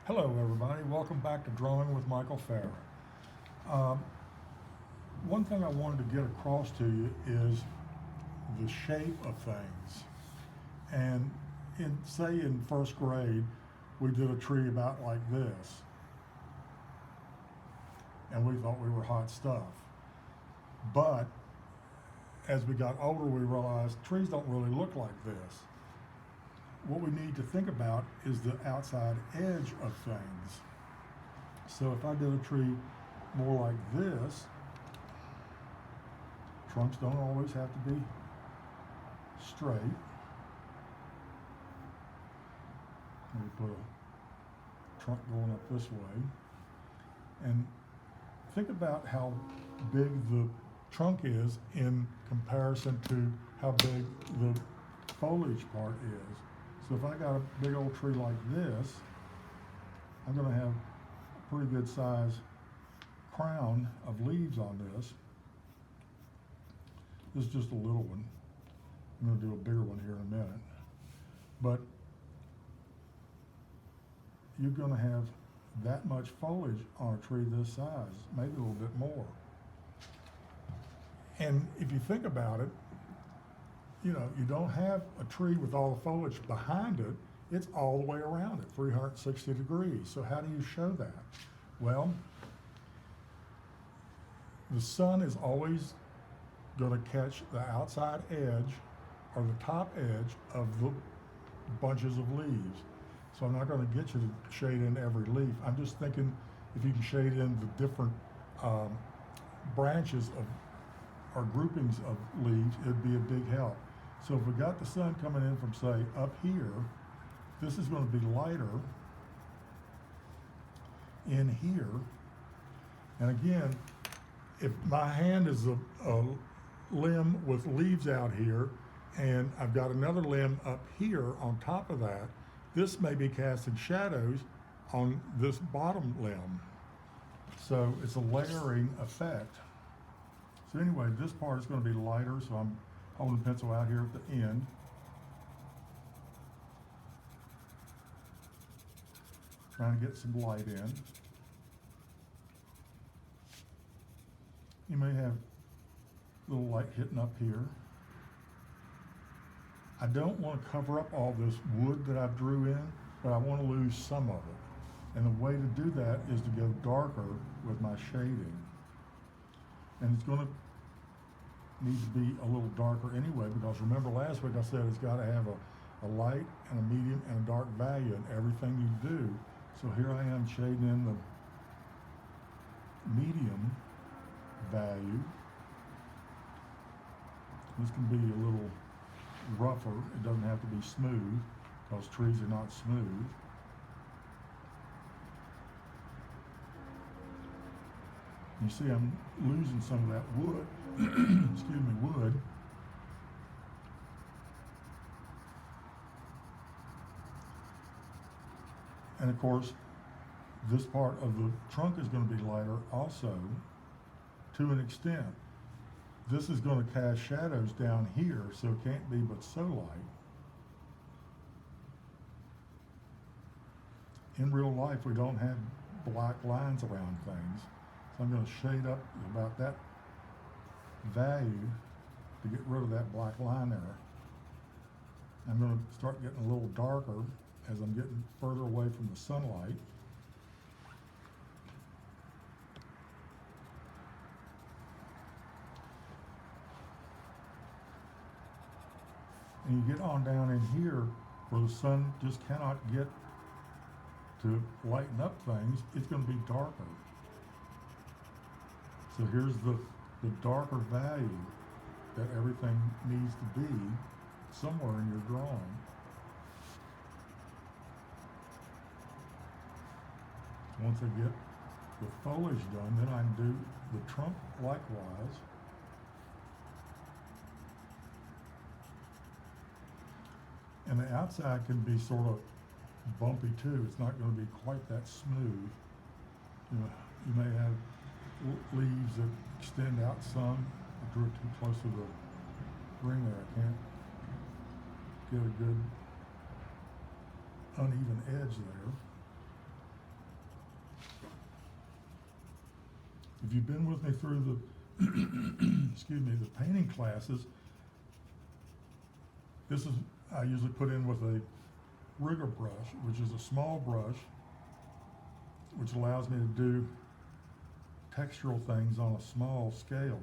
Hello everybody, welcome back to Drawing with Michael Farrar. Um, One thing I wanted to get across to you is the shape of things. And say in first grade, we did a tree about like this. And we thought we were hot stuff. But as we got older, we realized trees don't really look like this. What we need to think about is the outside edge of things. So if I did a tree more like this, trunks don't always have to be straight. Let me put a trunk going up this way. And think about how big the trunk is in comparison to how big the foliage part is. So if I got a big old tree like this, I'm going to have a pretty good size crown of leaves on this. This is just a little one. I'm going to do a bigger one here in a minute. But you're going to have that much foliage on a tree this size, maybe a little bit more. And if you think about it, you know, you don't have a tree with all the foliage behind it, it's all the way around it, 360 degrees. So how do you show that? Well, the sun is always going to catch the outside edge or the top edge of the bunches of leaves. So I'm not going to get you to shade in every leaf. I'm just thinking if you can shade in the different branches of or groupings of leaves, it'd be a big help. So if we got the sun coming in from, say, up here, this is going to be lighter in here. And again, if my hand is a limb with leaves out here, and I've got another limb up here on top of that, this may be casting shadows on this bottom limb. So it's a layering effect. So anyway, this part is going to be lighter, so I'm holding the pencil out here at the end. Trying to get some light in. You may have a little light hitting up here. I don't want to cover up all this wood that I drew in, but I want to lose some of it. And the way to do that is to go darker with my shading. And it's going to need to be a little darker anyway, because remember last week I said it's got to have a light and a medium and a dark value in everything you do. So here I am shading in the medium value. This can be a little rougher. It doesn't have to be smooth, because trees are not smooth. You see I'm losing some of that wood, excuse me, wood. And of course, this part of the trunk is going to be lighter also, to an extent. This is going to cast shadows down here, so it can't be but so light. In real life, we don't have black lines around things. So I'm going to shade up about that value to get rid of that black line there. I'm going to start getting a little darker as I'm getting further away from the sunlight. And you get on down in here where the sun just cannot get to lighten up things, it's going to be darker. So here's the darker value that everything needs to be somewhere in your drawing. Once I get the foliage done, then I can do the trunk likewise. And the outside can be sort of bumpy too. It's not going to be quite that smooth. You may have leaves that extend out some. I drew it too close to the ring there. I can't get a good uneven edge there. if you've been with me through the, excuse me, the painting classes, this is, I usually put in with a rigger brush, which is a small brush, which allows me to do textural things on a small scale.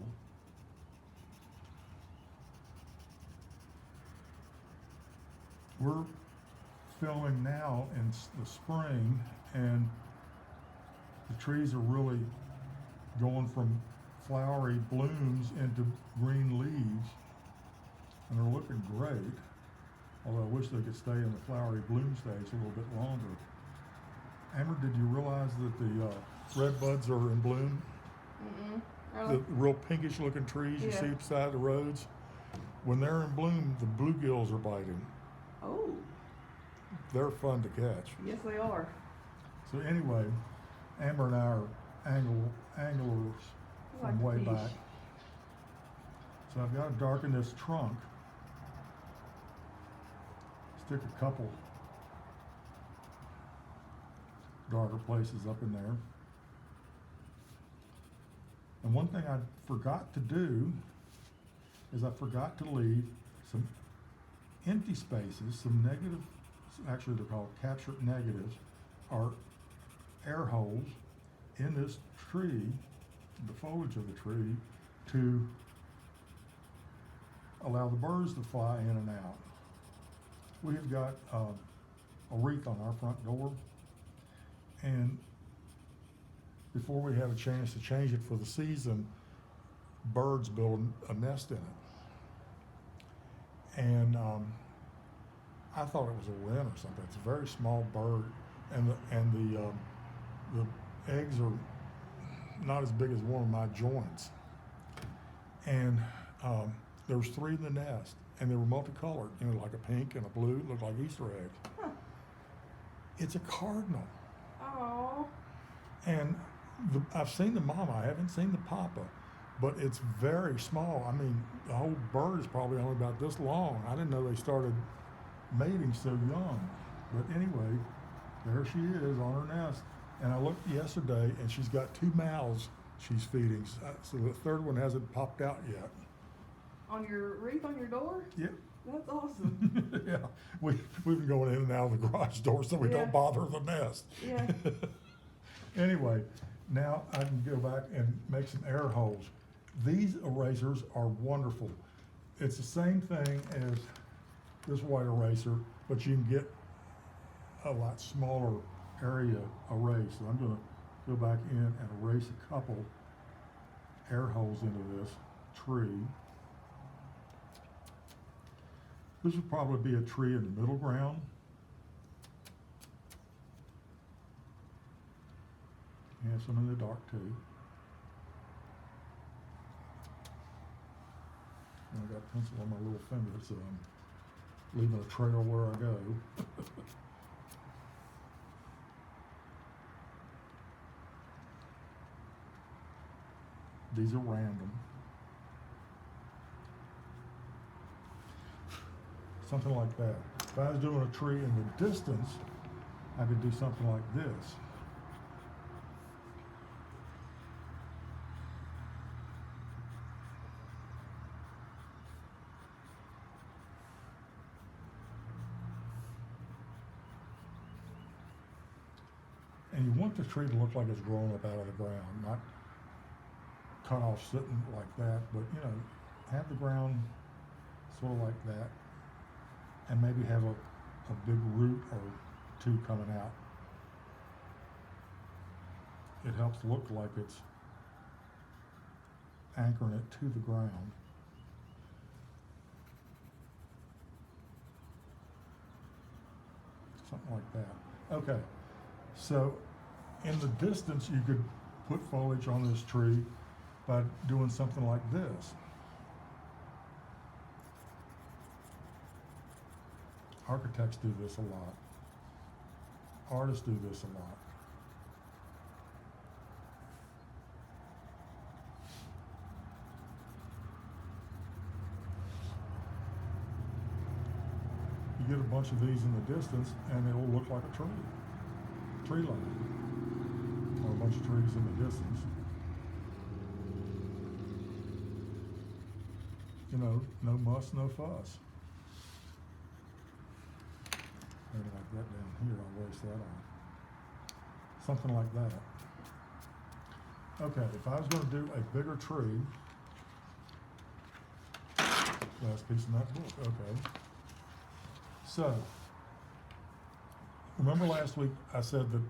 We're filming now in the spring, and the trees are really going from flowery blooms into green leaves, and they're looking great. Although I wish they could stay in the flowery bloom stage a little bit longer. Amber, did you realize that the red buds are in bloom? Really? The real pinkish looking trees you see beside the roads, when they're in bloom, the bluegills are biting. Oh. They're fun to catch. Yes, they are. So anyway, Amber and I are anglers from way back. So I've got to darken this trunk. Stick a couple darker places up in there. And one thing I forgot to do is I forgot to leave some empty spaces, some negative, actually they're called captured negatives, are air holes in this tree, the foliage of the tree, to allow the birds to fly in and out. We have got a wreath on our front door, and before we have a chance to change it for the season, birds build a nest in it. And I thought it was a wren or something. It's a very small bird, and the eggs are not as big as one of my joints. And there was 3 in the nest, and they were multicolored, you know, like a pink and a blue, looked like Easter eggs. Huh. It's a cardinal. Oh. And I've seen the mama, I haven't seen the papa, but it's very small. I mean, the whole bird is probably only about this long. I didn't know they started mating so young. But anyway, there she is on her nest. And I looked yesterday, and she's got 2 mouths she's feeding. So the third one hasn't popped out yet. On your wreath on your door? Yep. That's awesome. Yeah, we've been going in and out of the garage door so we don't bother the nest. Yeah. Anyway, now I can go back and make some air holes. These erasers are wonderful. It's the same thing as this white eraser, but you can get a lot smaller area erased. So I'm going to go back in and erase a couple air holes into this tree. This would probably be a tree in the middle ground. And some in the dark too. And I got a pencil on my little finger, so I'm leaving a trail where I go. These are random. Something like that. If I was doing a tree in the distance, I could do something like this. And you want the tree to look like it's grown up out of the ground, not cut off sitting like that, but you know, have the ground sort of like that, and maybe have a big root or 2 coming out. It helps look like it's anchoring it to the ground. Something like that. Okay, so in the distance you could put foliage on this tree by doing something like this. Architects do this a lot. Artists do this a lot. You get a bunch of these in the distance and it'll look like a tree line, or a bunch of trees in the distance. you know, no muss, no fuss. Maybe like that down here, I'll erase that off. Something like that. Okay, if I was gonna do a bigger tree, last piece in that book, okay. So, remember last week I said that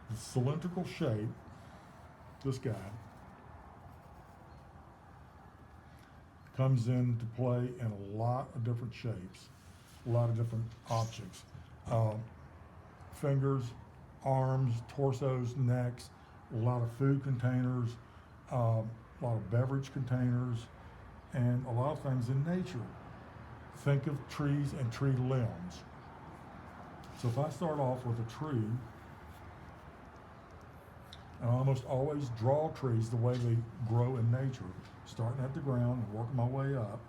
the cylindrical shape, this guy, comes into play in a lot of different shapes, a lot of different objects. Fingers, arms, torsos, necks, a lot of food containers, a lot of beverage containers, and a lot of things in nature. Think of trees and tree limbs. So if I start off with a tree, I almost always draw trees the way they grow in nature, starting at the ground and working my way up.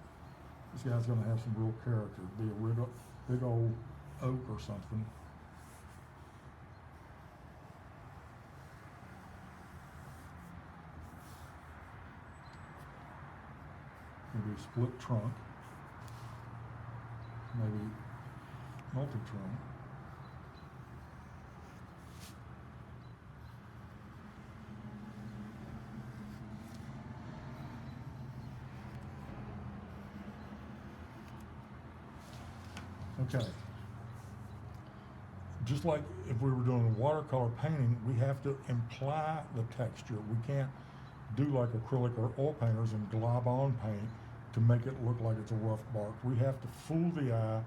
This guy's gonna have some real character, be a big old oak or something. Maybe a split trunk, maybe multi-trunk. Okay. Just like if we were doing a watercolor painting, we have to imply the texture. We can't do like acrylic or oil painters and glob on paint to make it look like it's a rough bark. We have to fool the eye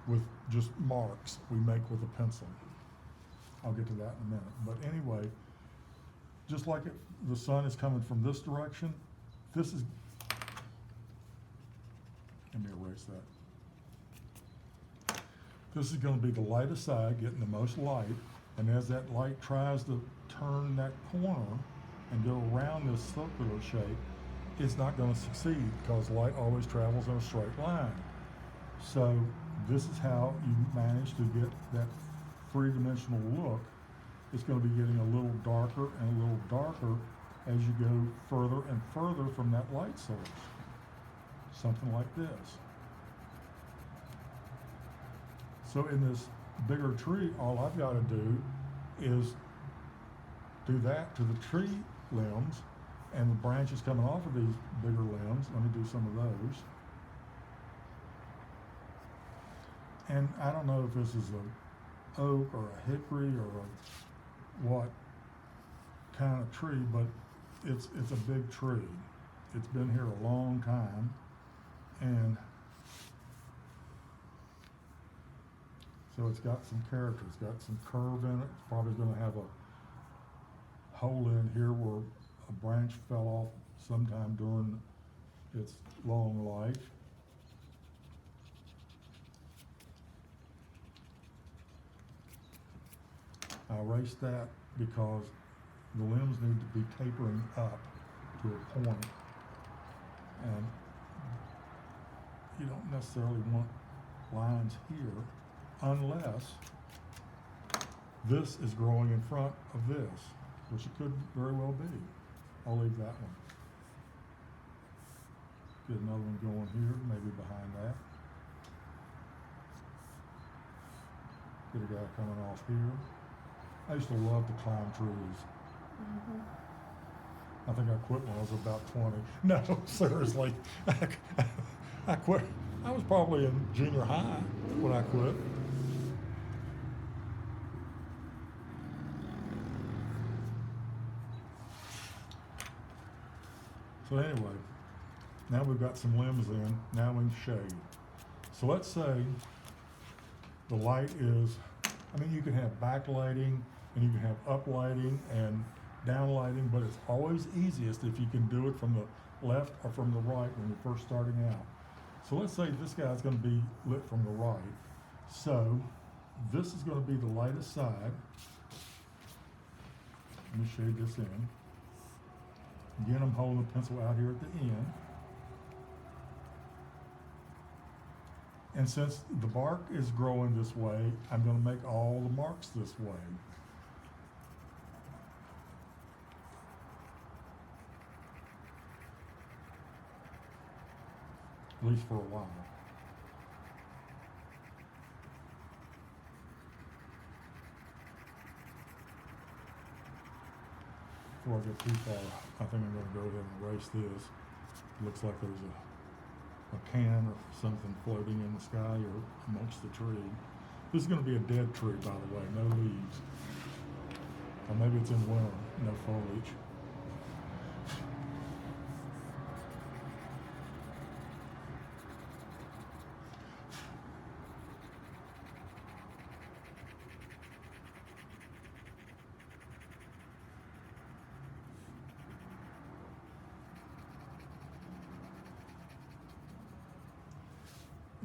with just marks we make with a pencil. I'll get to that in a minute. But anyway, just like the sun is coming from this direction, this is, let me erase that. This is going to be the lightest side, getting the most light, and as that light tries to turn that corner and go around this circular shape, it's not going to succeed because light always travels in a straight line. So this is how you manage to get that three-dimensional look. It's going to be getting a little darker and a little darker as you go further and further from that light source. Something like this. So in this bigger tree, all I've got to do is do that to the tree limbs and the branches coming off of these bigger limbs. Let me do some of those. And I don't know if this is a oak or a hickory or a what kind of tree, but it's a big tree. It's been here a long time, and so it's got some character. It's got some curve in it. It's probably going to have a hole in here where a branch fell off sometime during its long life. I erased that because the limbs need to be tapering up to a point, and you don't necessarily want lines here unless this is growing in front of this, which it could very well be. I'll leave that one. Get another one going here, maybe behind that. Get a guy coming off here. I used to love to climb trees. Mm-hmm. I think I quit when I was about 20. No, seriously. I quit. I was probably in junior high when I quit. So anyway, now we've got some limbs in, now we can shade. So let's say the light is, I mean, you can have backlighting and you can have uplighting and downlighting, but it's always easiest if you can do it from the left or from the right when you're first starting out. So let's say this guy's going to be lit from the right. So this is going to be the lightest side. Let me shade this in. Again, I'm holding the pencil out here at the end. And since the bark is growing this way, I'm going to make all the marks this way. at least for a while. Before I get too far, I think I'm gonna go ahead and erase this. Looks like there's a can or something floating in the sky or amongst the tree. This is gonna be a dead tree, by the way, no leaves. Or maybe it's in winter, no foliage.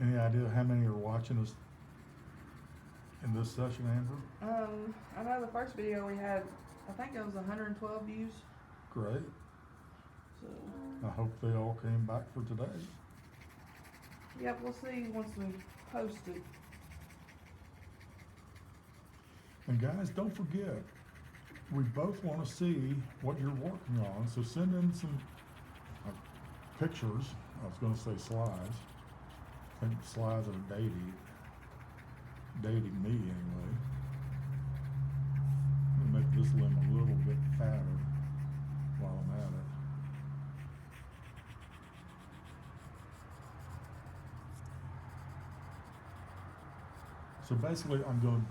Any idea how many are watching us in this session, Amber? I know the first video we had, I think it was 112 views. Great. So, I hope they all came back for today. yep, we'll see once we post it. And guys, don't forget, we both want to see what you're working on, so send in some pictures. I was going to say slides. I think slides are dating me anyway. I'm gonna make this limb a little bit fatter while I'm at it. So basically I'm going to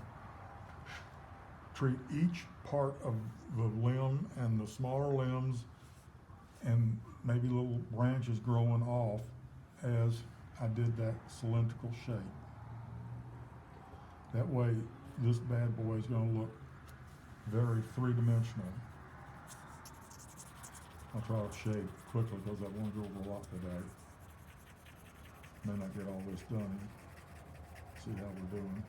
treat each part of the limb and the smaller limbs and maybe little branches growing off as I did that cylindrical shape. That way, this bad boy is going to look very three-dimensional. I'll try to shade quickly because I won't go over a lot today. May not get all this done. See how we're doing.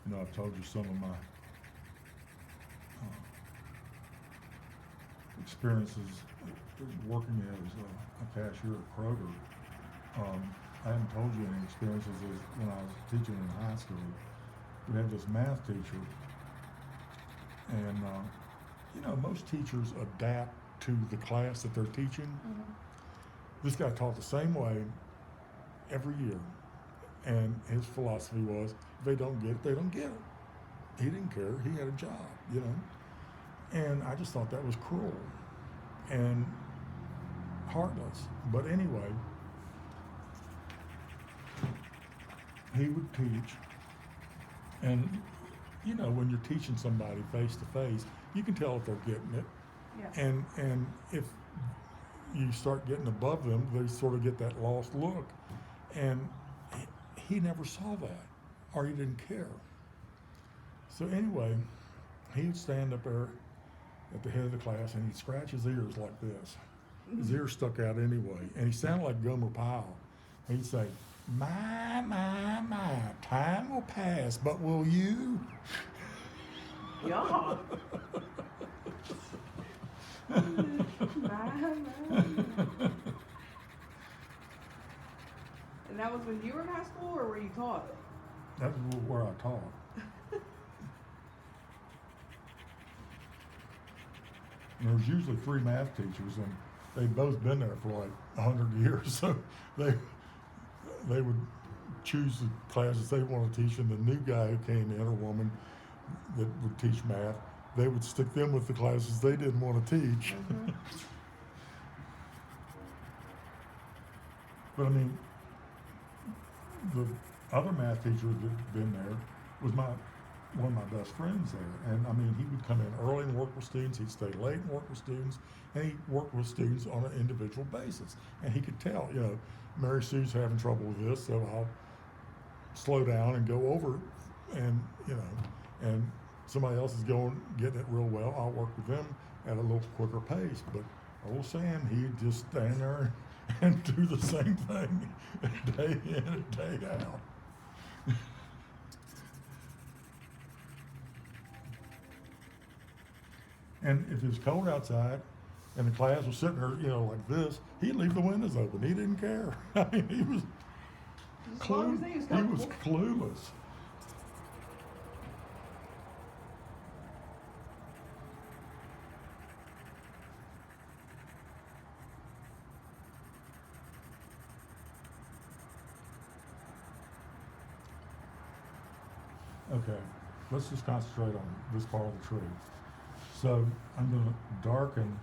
You know, I've told you some of my experiences working as a cashier at Kroger. I haven't told you any experiences as when I was teaching in high school. We had this math teacher, and you know, most teachers adapt to the class that they're teaching. Mm-hmm. This guy taught the same way every year. And his philosophy was, if they don't get it, they don't get it. He didn't care. He had a job, you know. And I just thought that was cruel and heartless. But anyway, he would teach. And, you know, when you're teaching somebody face to face, you can tell if they're getting it. Yeah. And if you start getting above them, they sort of get that lost look. And he never saw that, or he didn't care. So anyway, he would stand up there at the head of the class and he'd scratch his ears like this. His ears stuck out anyway, and he sounded like Gomer Pyle. He'd say, my, time will pass, but will you? Yeah. my. And that was when you were in high school, or were you taught it? That's where I taught. And there was usually 3 math teachers, and they'd both been there for like 100 years. So they would choose the classes they wanted to teach, and the new guy who came in, or woman that would teach math, they would stick them with the classes they didn't want to teach. Mm-hmm. But I mean, the other math teacher that'd been there was one of my best friends there. And I mean, he would come in early and work with students, he'd stay late and work with students, and he'd work with students on an individual basis. And he could tell, you know, Mary Sue's having trouble with this, so I'll slow down and go over it. And, you know, and somebody else is getting it real well, I'll work with them at a little quicker pace. But old Sam, he'd just stand there and do the same thing day in and day out. And if it was cold outside and the class was sitting there, you know, like this, he'd leave the windows open. He didn't care. I mean, he was As long as he was comfortable. clueless. Okay, let's just concentrate on this part of the tree. So I'm going to darken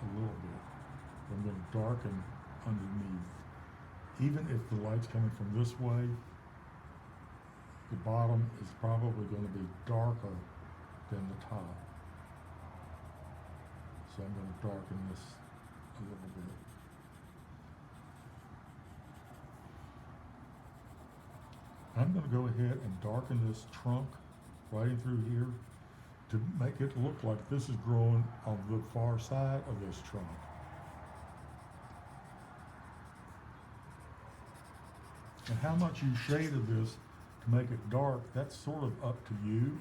a little bit. I'm going to darken underneath. Even if the light's coming from this way, the bottom is probably going to be darker than the top. So I'm going to darken this a little bit. I'm going to go ahead and darken this trunk right in through here to make it look like this is growing on the far side of this trunk. And how much you shaded this to make it dark, that's sort of up to you.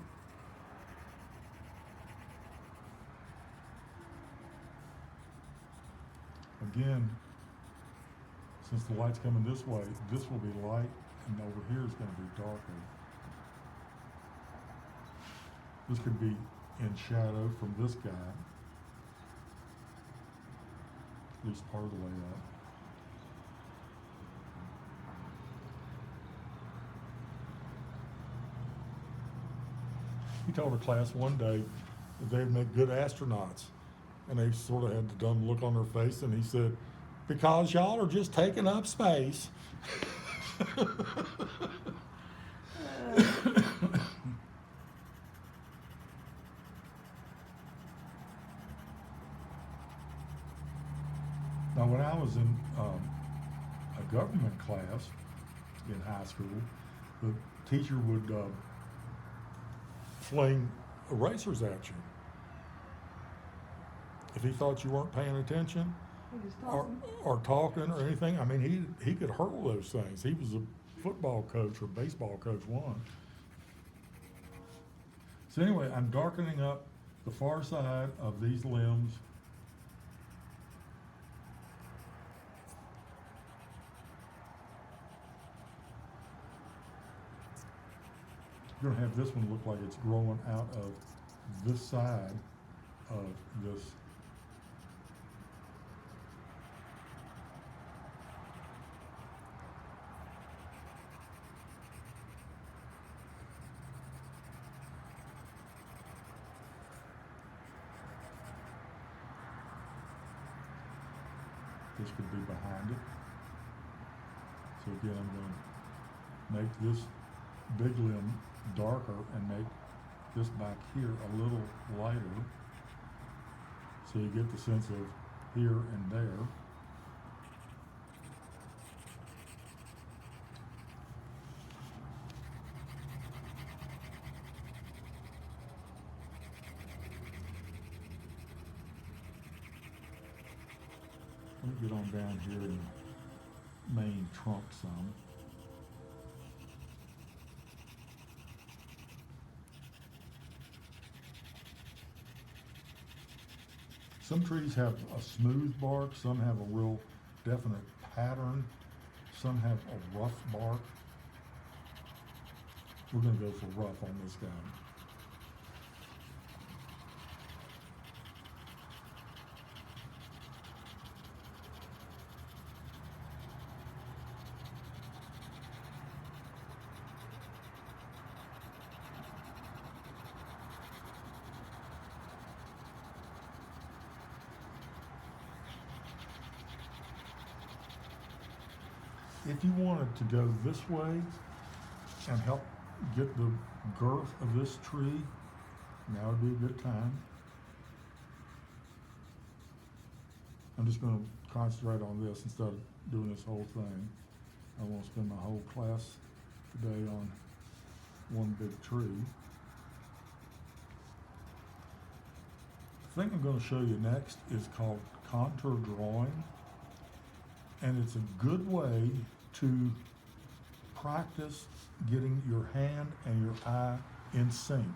Again, since the light's coming this way, this will be light, and over here is going to be darker. This could be in shadow from this guy, at least part of the way up. He told a class one day that they'd make good astronauts, and they sort of had the dumb look on their face, and he said, "Because y'all are just taking up space." Now, when I was in a government class in high school, the teacher would fling erasers at you. If he thought you weren't paying attention or talking or anything, I mean, he could hurl those things. He was a football coach or baseball coach one. So anyway, I'm darkening up the far side of these limbs. You're going to have this one look like it's growing out of this side of this. This could be behind it. So again, I'm going to make this big limb darker and make this back here a little lighter, so you get the sense of here and there. Let me get on down here in the main trunk some. Some trees have a smooth bark, some have a real definite pattern, some have a rough bark. We're going to go for rough on this guy. If you wanted to go this way and help get the girth of this tree, now would be a good time. I'm just going to concentrate on this instead of doing this whole thing. I won't spend my whole class today on one big tree. The thing I'm going to show you next is called contour drawing. And it's a good way to practice getting your hand and your eye in sync.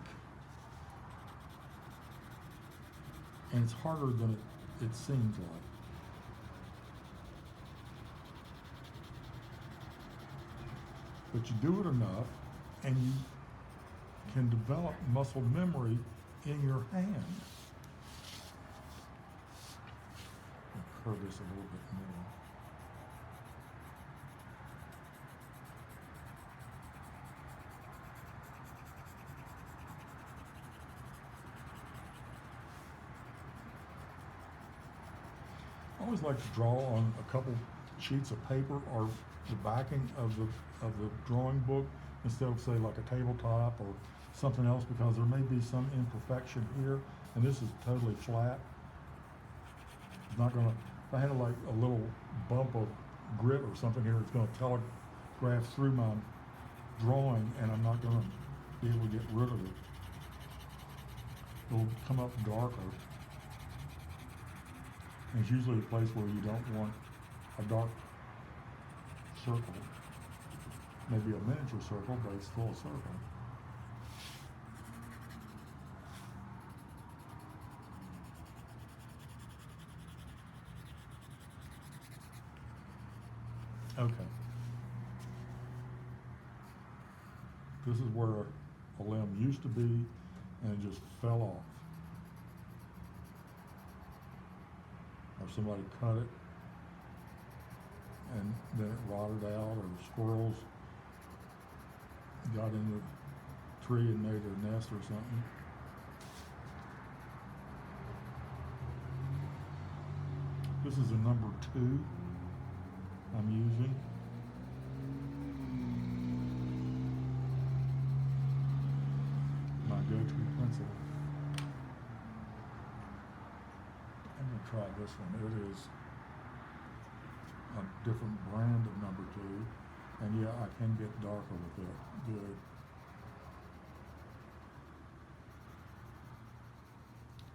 And it's harder than it seems like. But you do it enough, and you can develop muscle memory in your hand. I'll curve this a little bit more. I always like to draw on a couple sheets of paper or the backing of the drawing book instead of, say, like a tabletop or something else, because there may be some imperfection here, and this is totally flat. It's not gonna, if I had like a little bump of grit or something here, it's gonna telegraph through my drawing, and I'm not gonna be able to get rid of it. It'll come up darker. And it's usually a place where you don't want a dark circle. Maybe a miniature circle, but it's still a circle. Okay. This is where a limb used to be, and it just fell off. Or somebody cut it, and then it rotted out, or squirrels got in the tree and made their nest or something. This is a number 2 I'm using. My go-to pencil. I'm going to try this one. It is a different brand of number 2. And yeah, I can get darker with it. Good.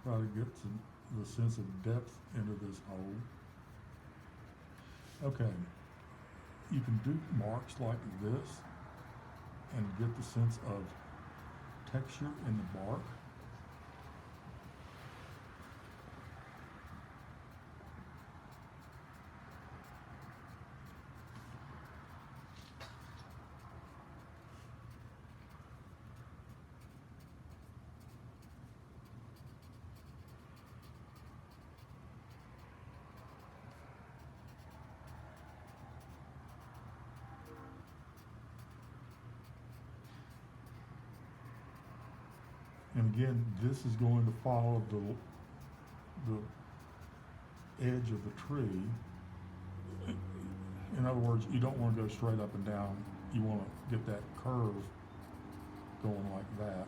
Try to get the sense of depth into this hole. Okay. You can do marks like this and get the sense of texture in the bark. And again, this is going to follow the edge of the tree. In other words, you don't want to go straight up and down. You want to get that curve going like that.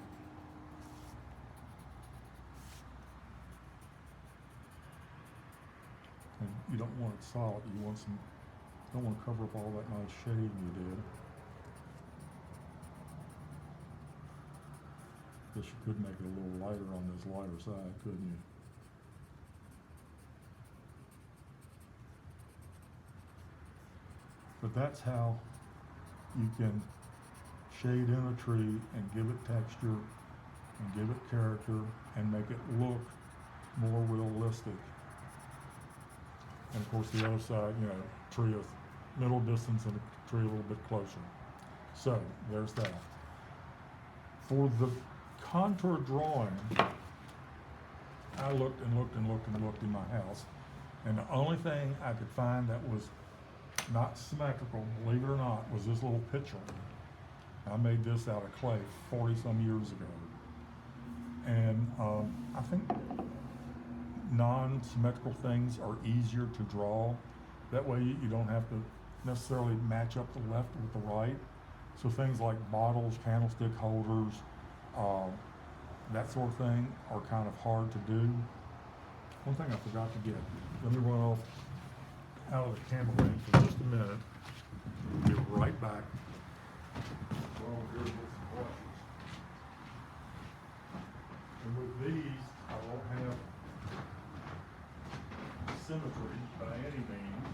And you don't want it solid. You don't want to cover up all that nice shading you did. Guess you could make it a little lighter on this lighter side, couldn't you? But that's how you can shade in a tree and give it texture and give it character and make it look more realistic. And of course the other side, tree of middle distance and a tree a little bit closer. So there's that. For the contour drawing, I looked and looked and looked and looked in my house, and the only thing I could find that was not symmetrical, believe it or not, was this little pitcher. I made this out of clay 40-some years ago. And I think non-symmetrical things are easier to draw. That way you don't have to necessarily match up the left with the right. So things like bottles, candlestick holders, that sort of thing are kind of hard to do. One thing I forgot to get, let me run off out of the camera lane for just a minute. Be right back. Well, here's some brushes. And with these, I won't have symmetry by any means.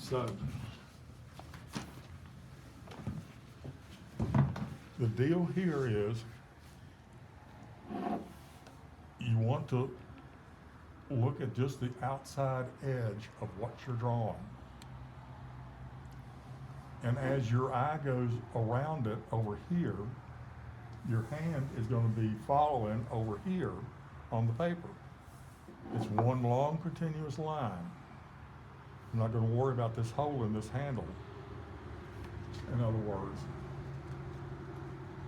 So, the deal here is you want to look at just the outside edge of what you're drawing. And as your eye goes around it over here, your hand is going to be following over here on the paper. It's one long continuous line. I'm not going to worry about this hole in this handle, in other words.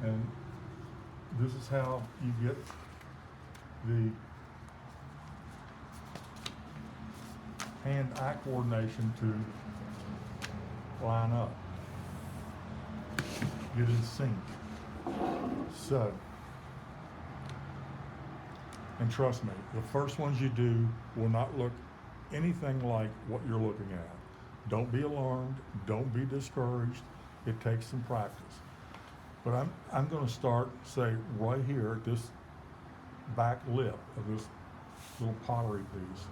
And this is how you get the hand-eye coordination to line up, get in sync. So, and trust me, the first ones you do will not look anything like what you're looking at. Don't be alarmed, don't be discouraged. It takes some practice. But I'm going to start, say, right here at this back lip of this little pottery piece.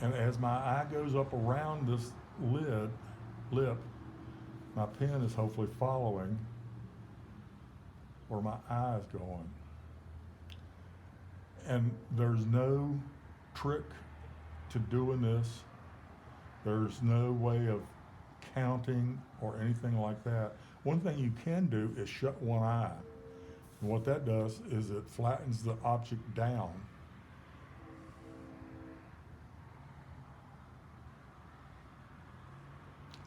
And as my eye goes up around this lip, my pen is hopefully following where my eye is going. And there's no trick to doing this. There's no way of counting or anything like that. One thing you can do is shut one eye. And what that does is it flattens the object down.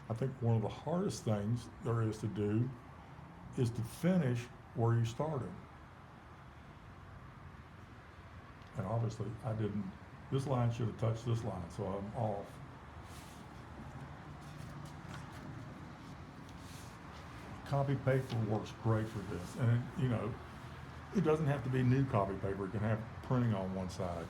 I think one of the hardest things there is to do is to finish where you started. And obviously I didn't, this line should have touched this line, so I'm off. Copy paper works great for this. And you know, it doesn't have to be new copy paper, it can have printing on one side.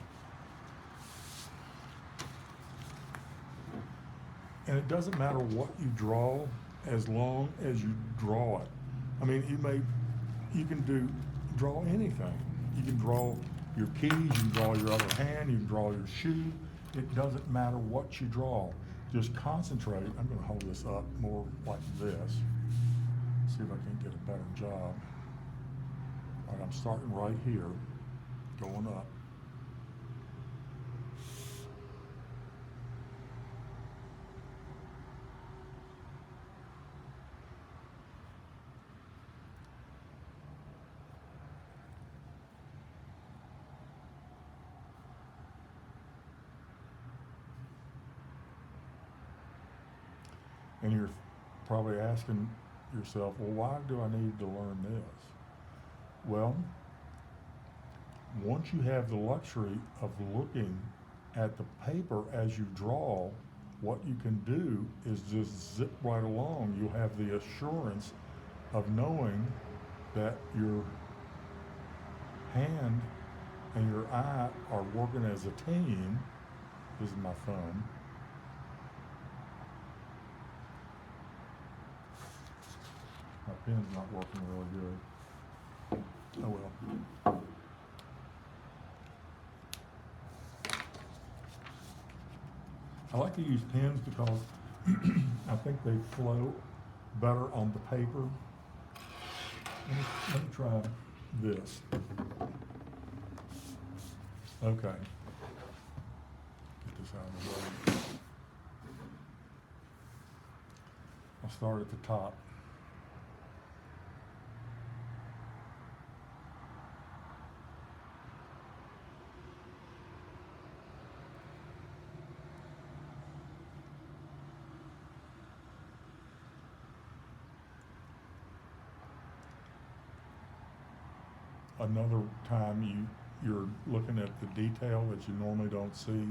And it doesn't matter what you draw as long as you draw it. I mean, you can draw anything. You can draw your keys, you can draw your other hand, you can draw your shoe. It doesn't matter what you draw. Just concentrate. I'm going to hold this up more like this. See if I can get a better job. All right, I'm starting right here, going up. And you're probably asking yourself, well, why do I need to learn this? Well, once you have the luxury of looking at the paper as you draw, what you can do is just zip right along. You'll have the assurance of knowing that your hand and your eye are working as a team. This is my thumb. My pen's not working really good. Oh well. I like to use pens because I think they flow better on the paper. Let me try this. Okay. Get this out of the way. I'll start at the top. Another time you're looking at the detail that you normally don't see.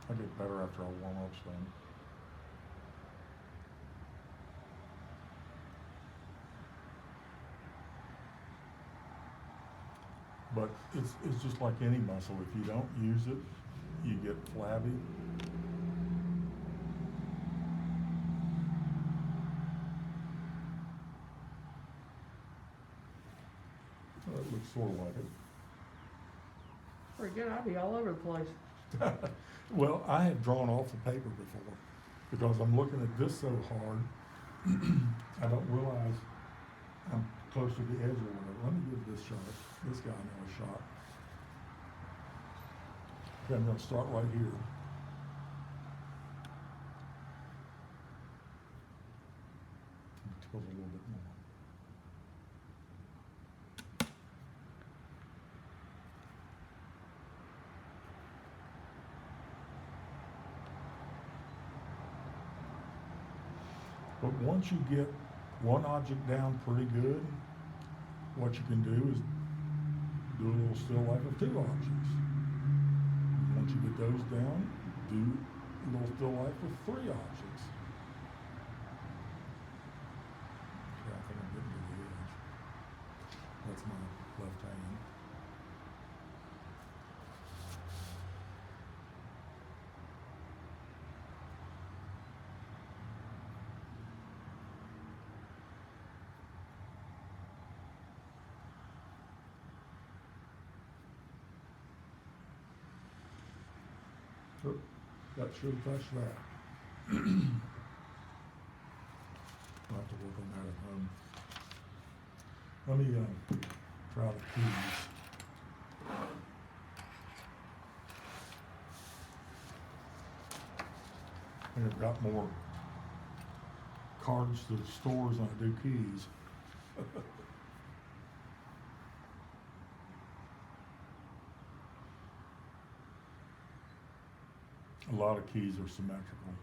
I get better after I warm up some. But it's just like any muscle. If you don't use it, you get flabby. Well, it looks sort of like it. Pretty good, I'd be all over the place. Well, I have drawn off the paper before because I'm looking at this so hard, I don't realize I'm close to the edge or whatever. Let me give this guy another shot. Okay, I'm going to start right here. Tilt a little bit more. But once you get one object down pretty good, what you can do is do a little still life of two objects. Once you get those down, do a little still life with three objects. Okay, I think I'm getting to the edge. That's my left hand. Oop, that should have touched that. I'll have to work on that at home. Let me try the keys. I think I've got more cards to the stores than I do keys. A lot of keys are symmetrical.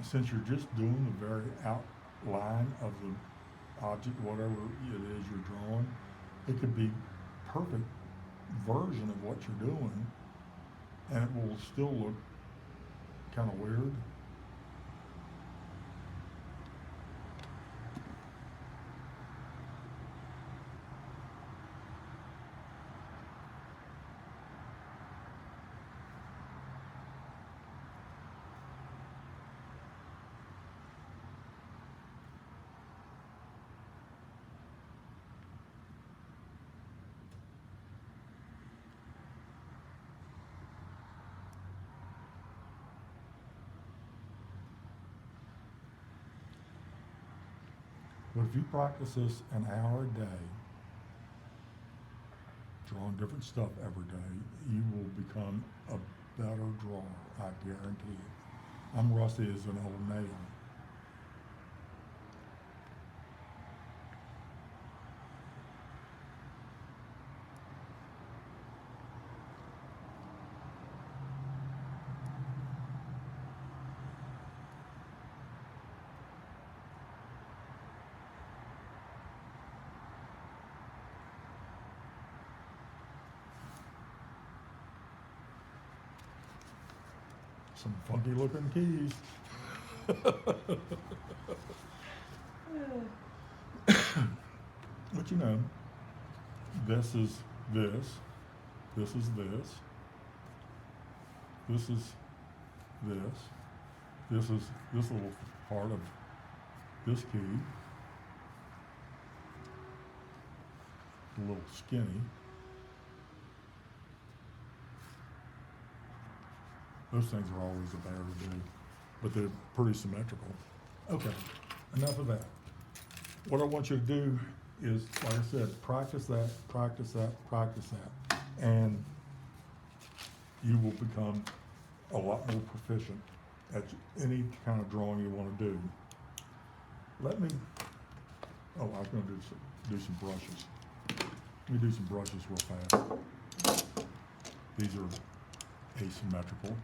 Since you're just doing the very outline of the object, whatever it is you're drawing, it could be perfect version of what you're doing, and it will still look kind of weird. But if you practice this an hour a day, drawing different stuff every day, you will become a better drawer, I guarantee it. I'm rusty as an old nail. Some funky looking keys. But you know, this is this, this is this, this is this is this little part of this key, a little skinny. Those things are always a bear to do, but they're pretty symmetrical. Okay, enough of that. What I want you to do is, like I said, practice that, practice that, practice that, and you will become a lot more proficient at any kind of drawing you want to do. Let me, oh, I was going to do some brushes. Let me do some brushes real fast. These are asymmetrical.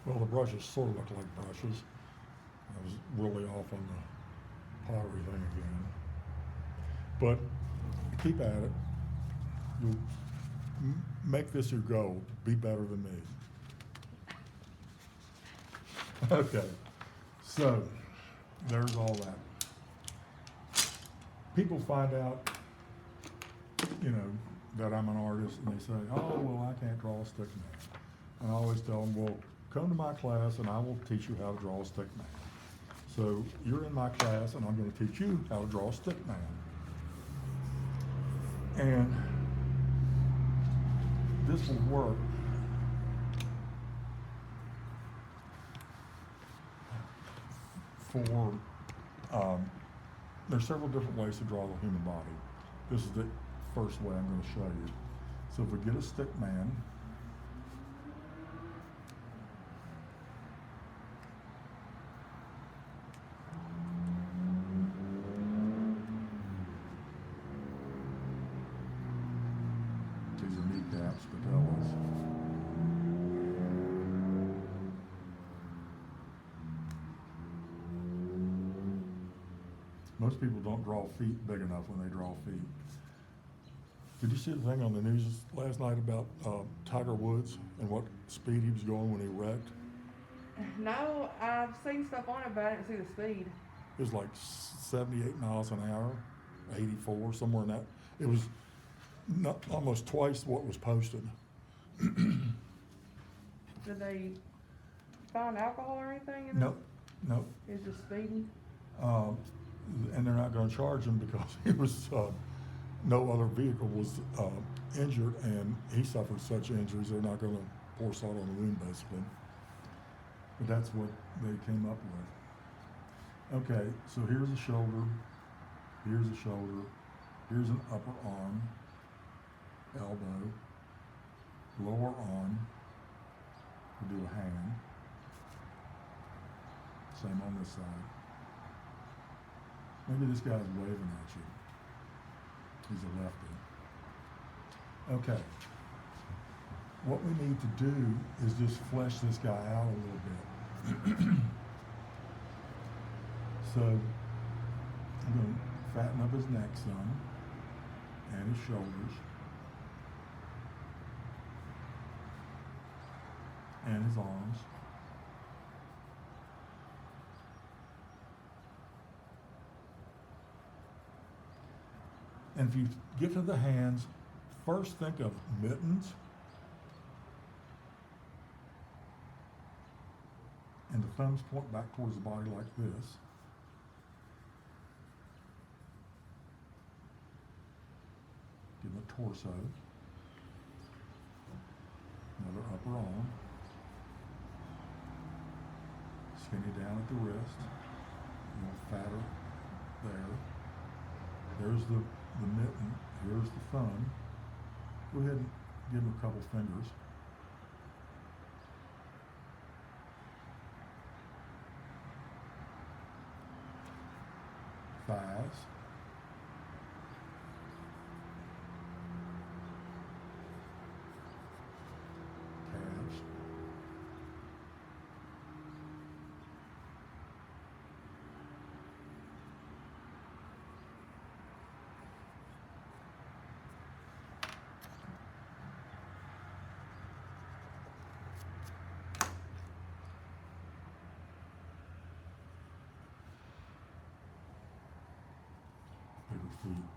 Well, the brushes sort of look like brushes. I was really off on the pottery thing again. But keep at it. You'll make this your goal. Be better than me. Okay, so there's all that. People find out, that I'm an artist, and they say, oh, well, I can't draw a stick man. And I always tell them, well, come to my class and I will teach you how to draw a stick man. So you're in my class and I'm going to teach you how to draw a stick man. And this will work for, there's several different ways to draw the human body. This is the first way I'm going to show you. So if we get a stick man, these are kneecaps, patellas. Most people don't draw feet big enough when they draw feet. Did you see the thing on the news last night about Tiger Woods and what speed he was going when he wrecked? No, I've seen stuff on it, but I didn't see the speed. It was like 78 miles an hour, 84, somewhere in that. It was almost twice what was posted. Did they find alcohol or anything in Nope, nope. it? It's just speeding? And they're not going to charge him because he was, no other vehicle was injured, and he suffered such injuries, they're not going to pour salt on the wound, basically. But that's what they came up with. Okay, so here's a shoulder, here's an upper arm, elbow, lower arm, we'll do a hand, same on this side. Maybe this guy's waving at you. He's a lefty. Okay. What we need to do is just flesh this guy out a little bit. So I'm going to fatten up his neck some and his shoulders and his arms. And if you get to the hands, first think of mittens and the thumbs point back towards the body like this. Give him a torso, another upper arm, skinny down at the wrist, a little fatter there. There's the mitten, here's the thumb. Go ahead and give him a couple fingers. Thighs. Calves. Bigger feet.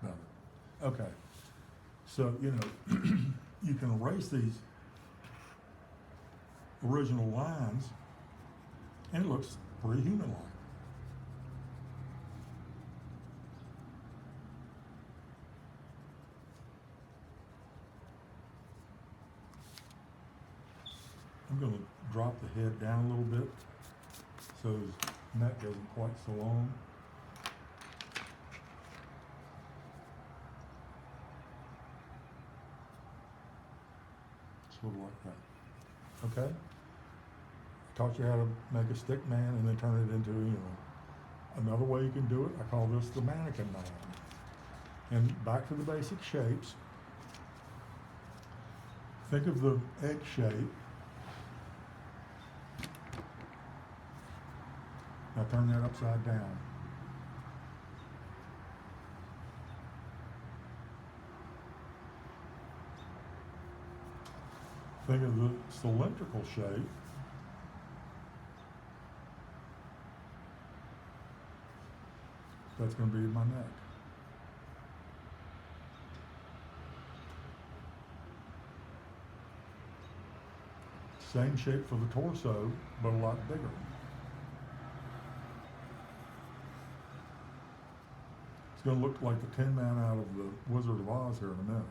Belly. Okay. So, you can erase these original lines and it looks pretty human-like. I'm going to drop the head down a little bit so his neck isn't quite so long. Sort of like that. Okay? I taught you how to make a stick man and then turn it into, another way you can do it. I call this the mannequin man. And back to the basic shapes. think of the egg shape. Now turn that upside down. Think of the cylindrical shape. That's going to be my neck. Same shape for the torso, but a lot bigger. It's going to look like the Tin Man out of the Wizard of Oz here in a minute.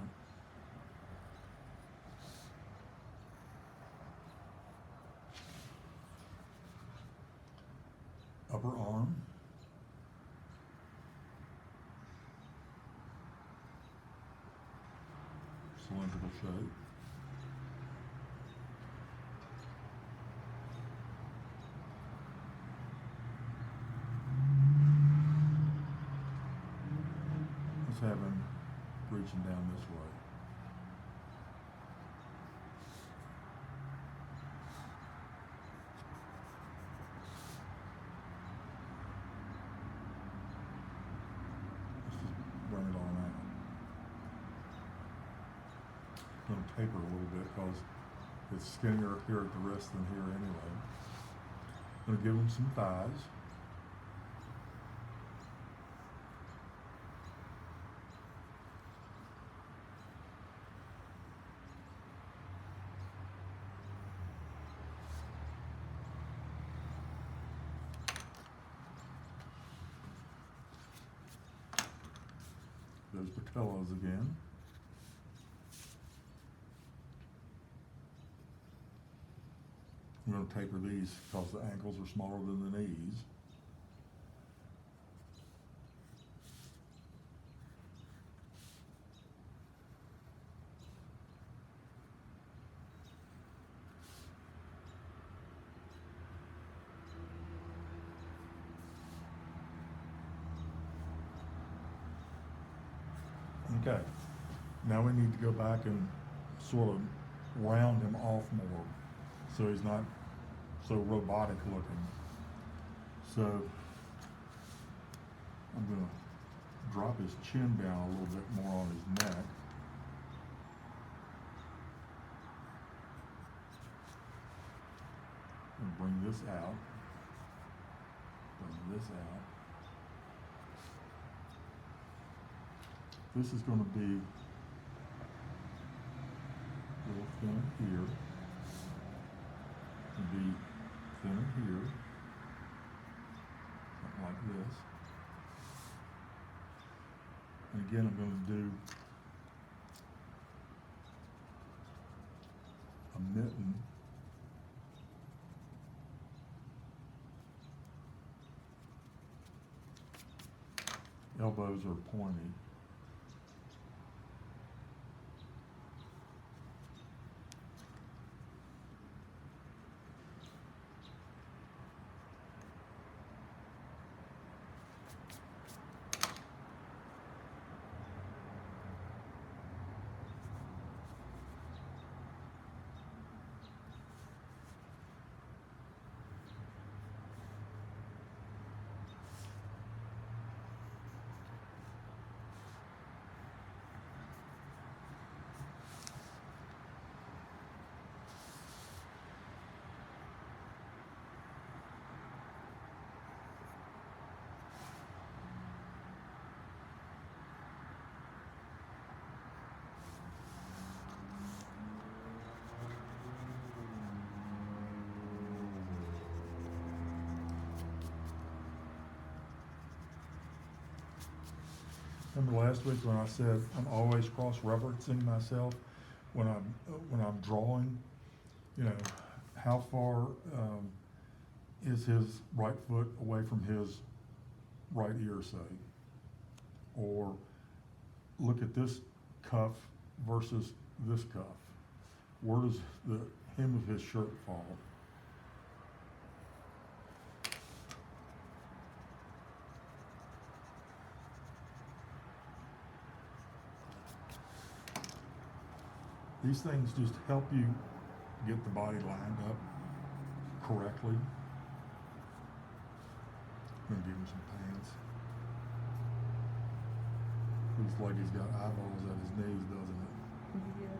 Upper arm. Cylindrical shape. Let's have him reaching down this way. Let's just run it on out. I'm going to taper a little bit because it's skinnier here at the wrist than here anyway. I'm going to give him some thighs. There's patellas again. I'm going to taper these because the ankles are smaller than the knees. Okay, now we need to go back and sort of round him off more so he's not so robotic looking. So I'm going to drop his chin down a little bit more on his neck. And bring this out. Bring this out. This is going to be a little thinner here, and be thinner here, something like this. And again, I'm going to do a mitten. Elbows are pointy. Remember last week when I said I'm always cross-referencing myself when I'm drawing? You know, how far is his right foot away from his right ear, say? Or look at this cuff versus this cuff. Where does the hem of his shirt fall? These things just help you get the body lined up correctly. I'm gonna give him some pants. Looks like he's got eyeballs at his knees, doesn't it? Yeah.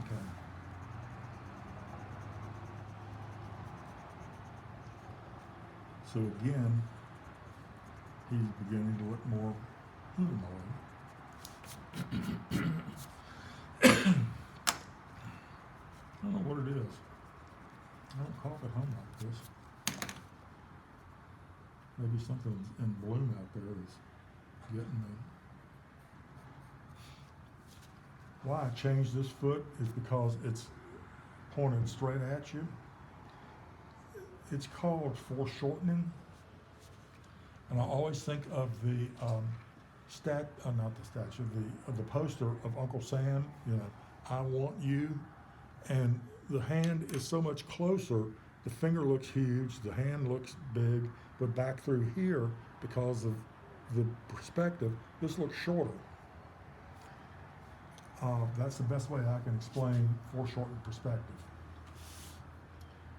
Okay. So again, he's beginning to look more humanoid. I don't know what it is. I don't cough at home like this. Maybe something's in bloom out there that's getting me. Why I changed this foot is because it's pointed straight at you. It's called foreshortening. And I always think of the not the statue, of the poster of Uncle Sam, you know, I want you. And the hand is so much closer, the finger looks huge, the hand looks big, but back through here, because of the perspective, this looks shorter. That's the best way I can explain foreshortened perspective.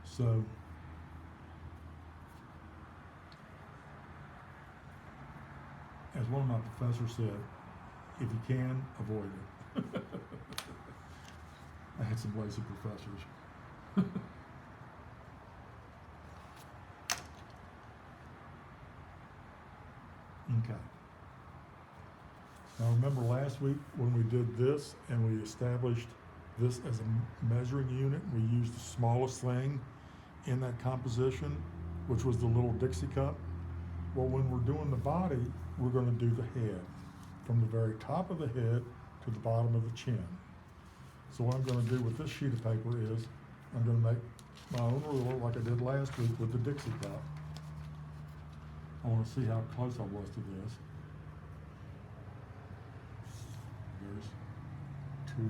So, as one of my professors said, if you can, avoid it. I had some lazy professors. Okay. Now remember last week when we did this and we established this as a measuring unit, we used the smallest thing in that composition, which was the little Dixie cup. Well, when we're doing the body, we're going to do the head, from the very top of the head to the bottom of the chin. So what I'm going to do with this sheet of paper is I'm going to make my own ruler like I did last week with the Dixie cup. I want to see how close I was to this. There's 2,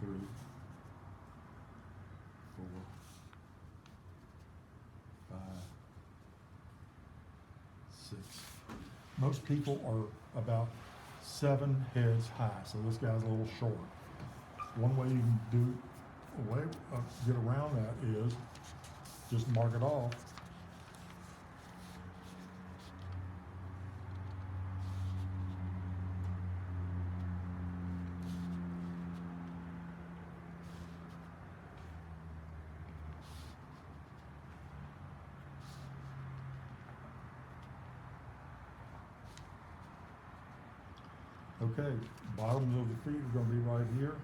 3, 4, 5, 6. Most people are about 7 heads high, so this guy's a little short. One way you can get around that is just mark it off. Okay, bottoms of the feet are going to be right here.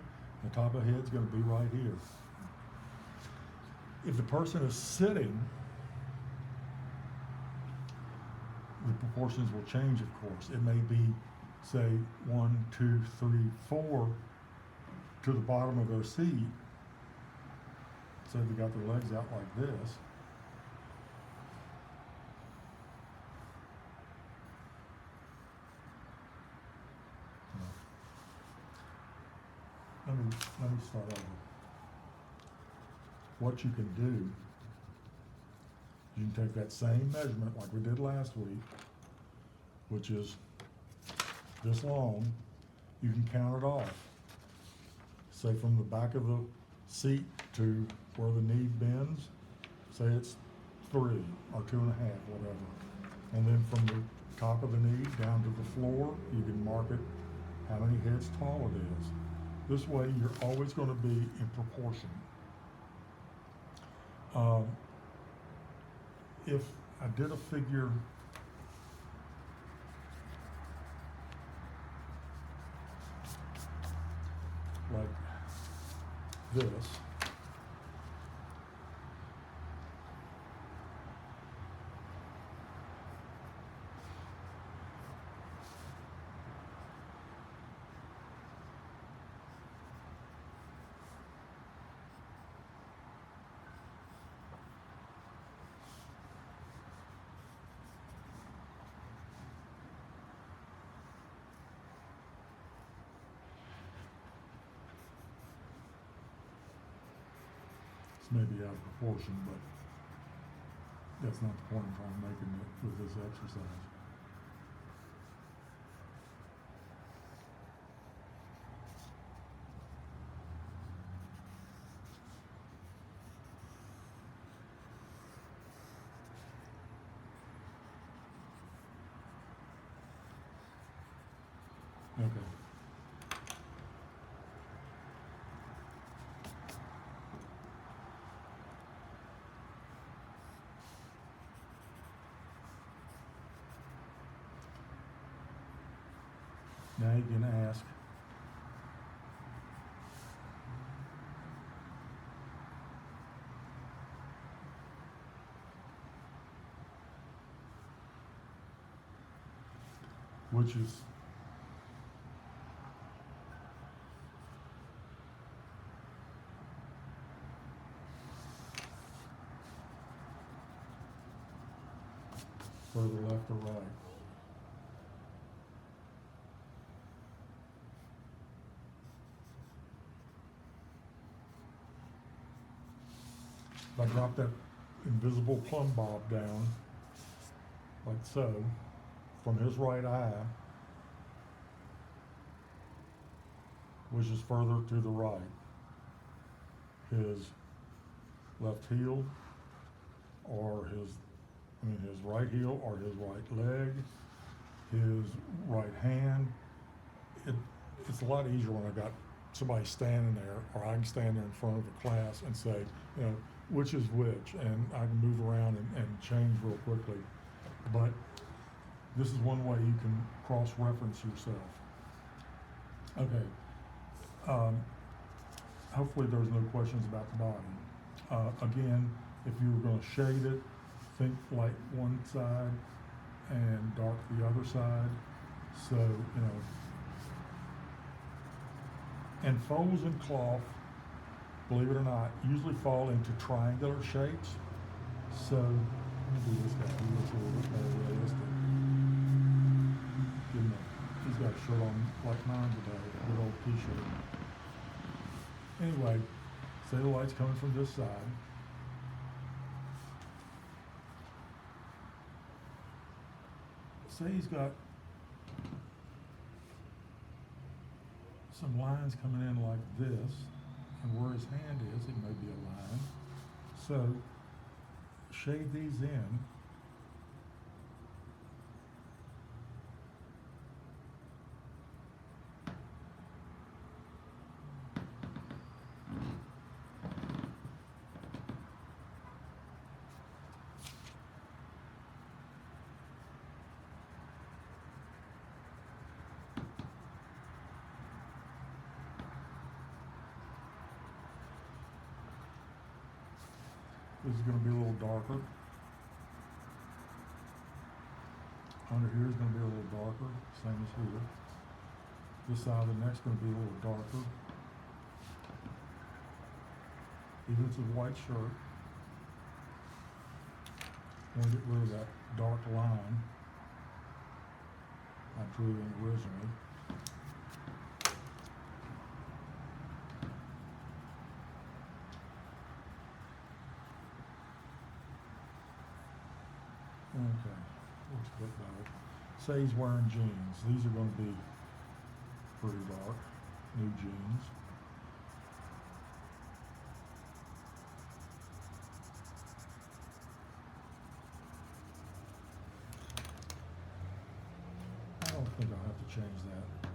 The top of the head's going to be right here. If the person is sitting, the proportions will change, of course. It may be, say, 1, 2, 3, 4 to the bottom of their seat. Say they got their legs out like this. Let me start over. What you can do, you can take that same measurement like we did last week, which is this long, you can count it off. Say from the back of the seat to where the knee bends, say it's 3 or 2.5, whatever. And then from the top of the knee down to the floor, you can mark it how many heads tall it is. This way, you're always going to be in proportion. If I did a figure like this, maybe out of proportion, but That's not the point I'm trying to make in it with this exercise. Okay. Now you can ask, which is further left or right? If I drop that invisible plumb bob down, like so, from his right eye, which is further to the right, his left heel, or his right heel, or his right leg, his right hand. It's a lot easier when I got somebody standing there, or I can stand there in front of the class and say, you know, which is which, and I can move around and change real quickly. But this is one way you can cross-reference yourself. Okay. Hopefully there's no questions about the body. Again, if you were going to shade it, think light one side and dark the other side. So, you know, and folds in cloth, believe it or not, usually fall into triangular shapes. So, let me do this guy. He looks a little bit more realistic. He's got a shirt on like mine today, a good old t-shirt. Anyway, say the light's coming from this side. Say he's got some lines coming in like this, and where his hand is, it may be a line. So, shade these in. This is going to be a little darker. Under here is going to be a little darker, same as here. This side of the neck's going to be a little darker. Even if it's a white shirt, I'm going to get rid of that dark line I drew in originally. Okay, looks a bit better. Say he's wearing jeans. These are going to be pretty dark, new jeans. I don't think I'll have to change that.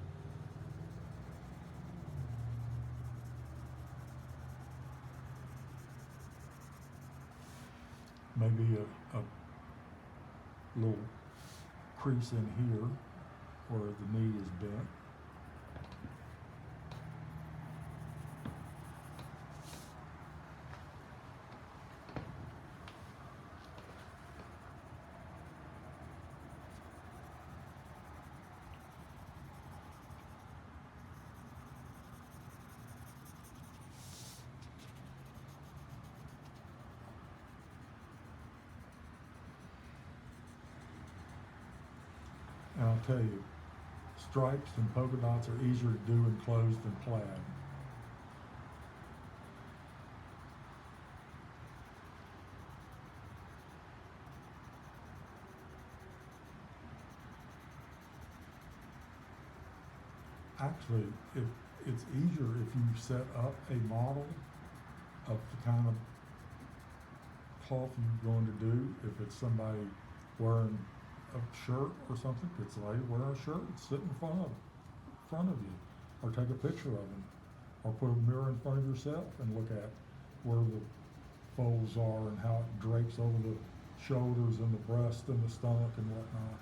Maybe a little crease in here where the knee is bent. And I'll tell you, stripes and polka dots are easier to do enclosed than plaid. Actually, it's easier if you set up a model of the kind of cloth you're going to do. If it's somebody wearing a shirt or something, it's a lady wearing a shirt, sit in front of you, or take a picture of them, or put a mirror in front of yourself and look at where the folds are and how it drapes over the shoulders and the breast and the stomach and whatnot.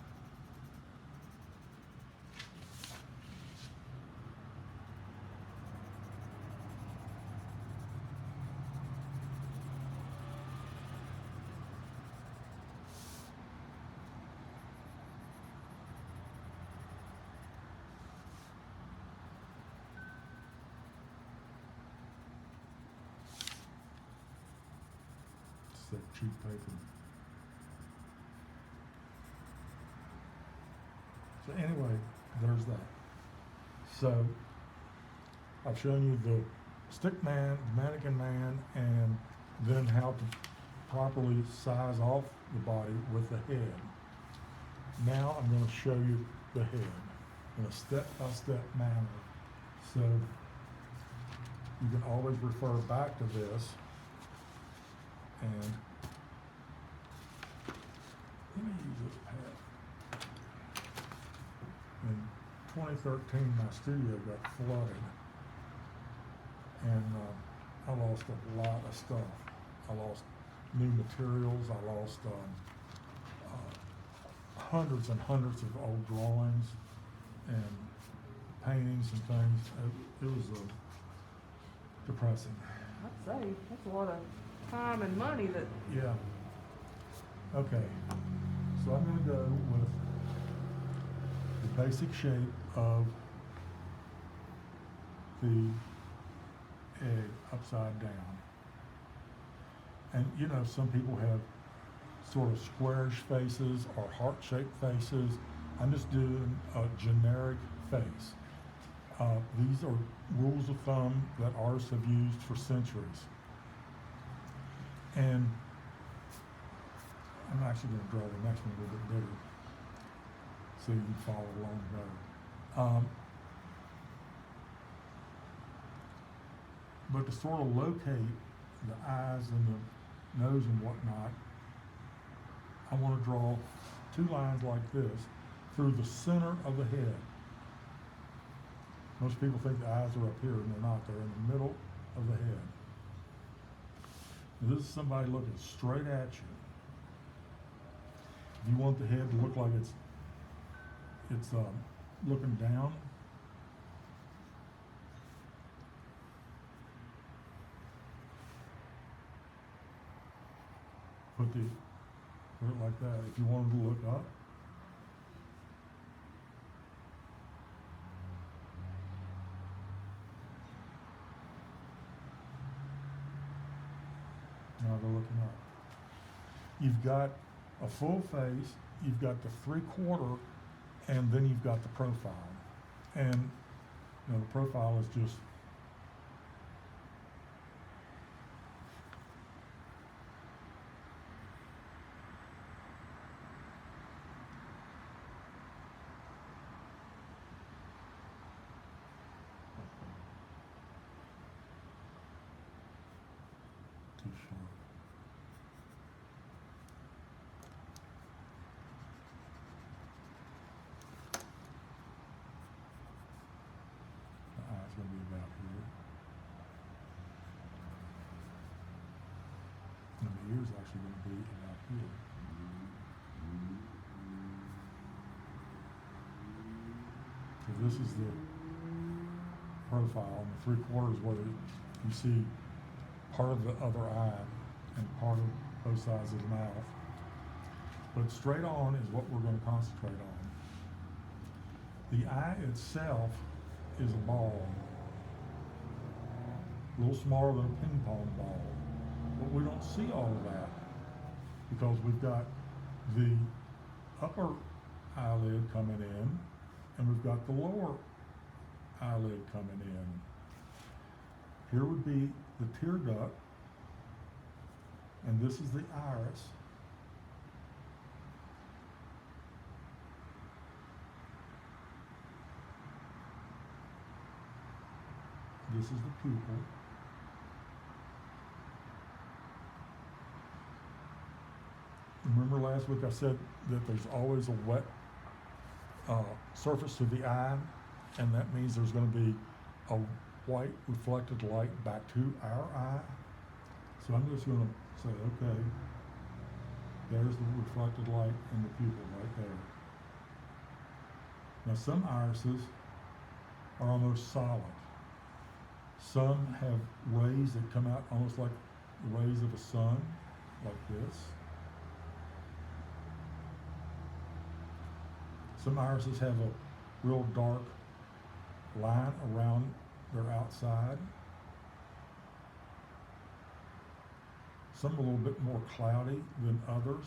It's that cheap paper. So anyway, there's that. So I've shown you the stick man, the mannequin man, and then how to properly size off the body with the head. Now I'm going to show you the head in a step-by-step manner. So you can always refer back to this. And let me use this pad. In 2013, my studio got flooded, and I lost a lot of stuff. I lost new materials. I lost hundreds and hundreds of old drawings and paintings and things. It was depressing. I'd say that's a lot of time and money that. Yeah. Okay. So I'm going to go with the basic shape of the egg upside down. And you know, some people have sort of squarish faces or heart-shaped faces. I'm just doing a generic face. These are rules of thumb that artists have used for centuries. And I'm actually going to draw the next one a little bit bigger so you can follow along better. But to sort of locate the eyes and the nose and whatnot, I want to draw two lines like this through the center of the head. Most people think the eyes are up here, and they're not. They're in the middle of the head. Now, this is somebody looking straight at you. If you want the head to look like it's looking down, put it like that. If you want it to look up, now they're looking up. You've got a full face, you've got the 3/4, and then you've got the profile. And you know, the profile is just too short. The eye's going to be about here. And the ear's actually going to be about here. So this is the profile, and the 3/4 where you see part of the other eye and part of both sides of the mouth. But straight on is what we're going to concentrate on. The eye itself is a ball, a little smaller than a ping pong ball. But we don't see all of that because we've got the upper eyelid coming in and we've got the lower eyelid coming in. Here would be the tear duct, and this is the iris. this is the pupil. Remember last week I said that there's always a wet surface to the eye, and that means there's going to be a white reflected light back to our eye. So I'm just going to say, okay, there's the reflected light in the pupil right there. Now some irises are almost solid. Some have rays that come out almost like the rays of a sun, like this. Some irises have a real dark line around their outside. Some are a little bit more cloudy than others.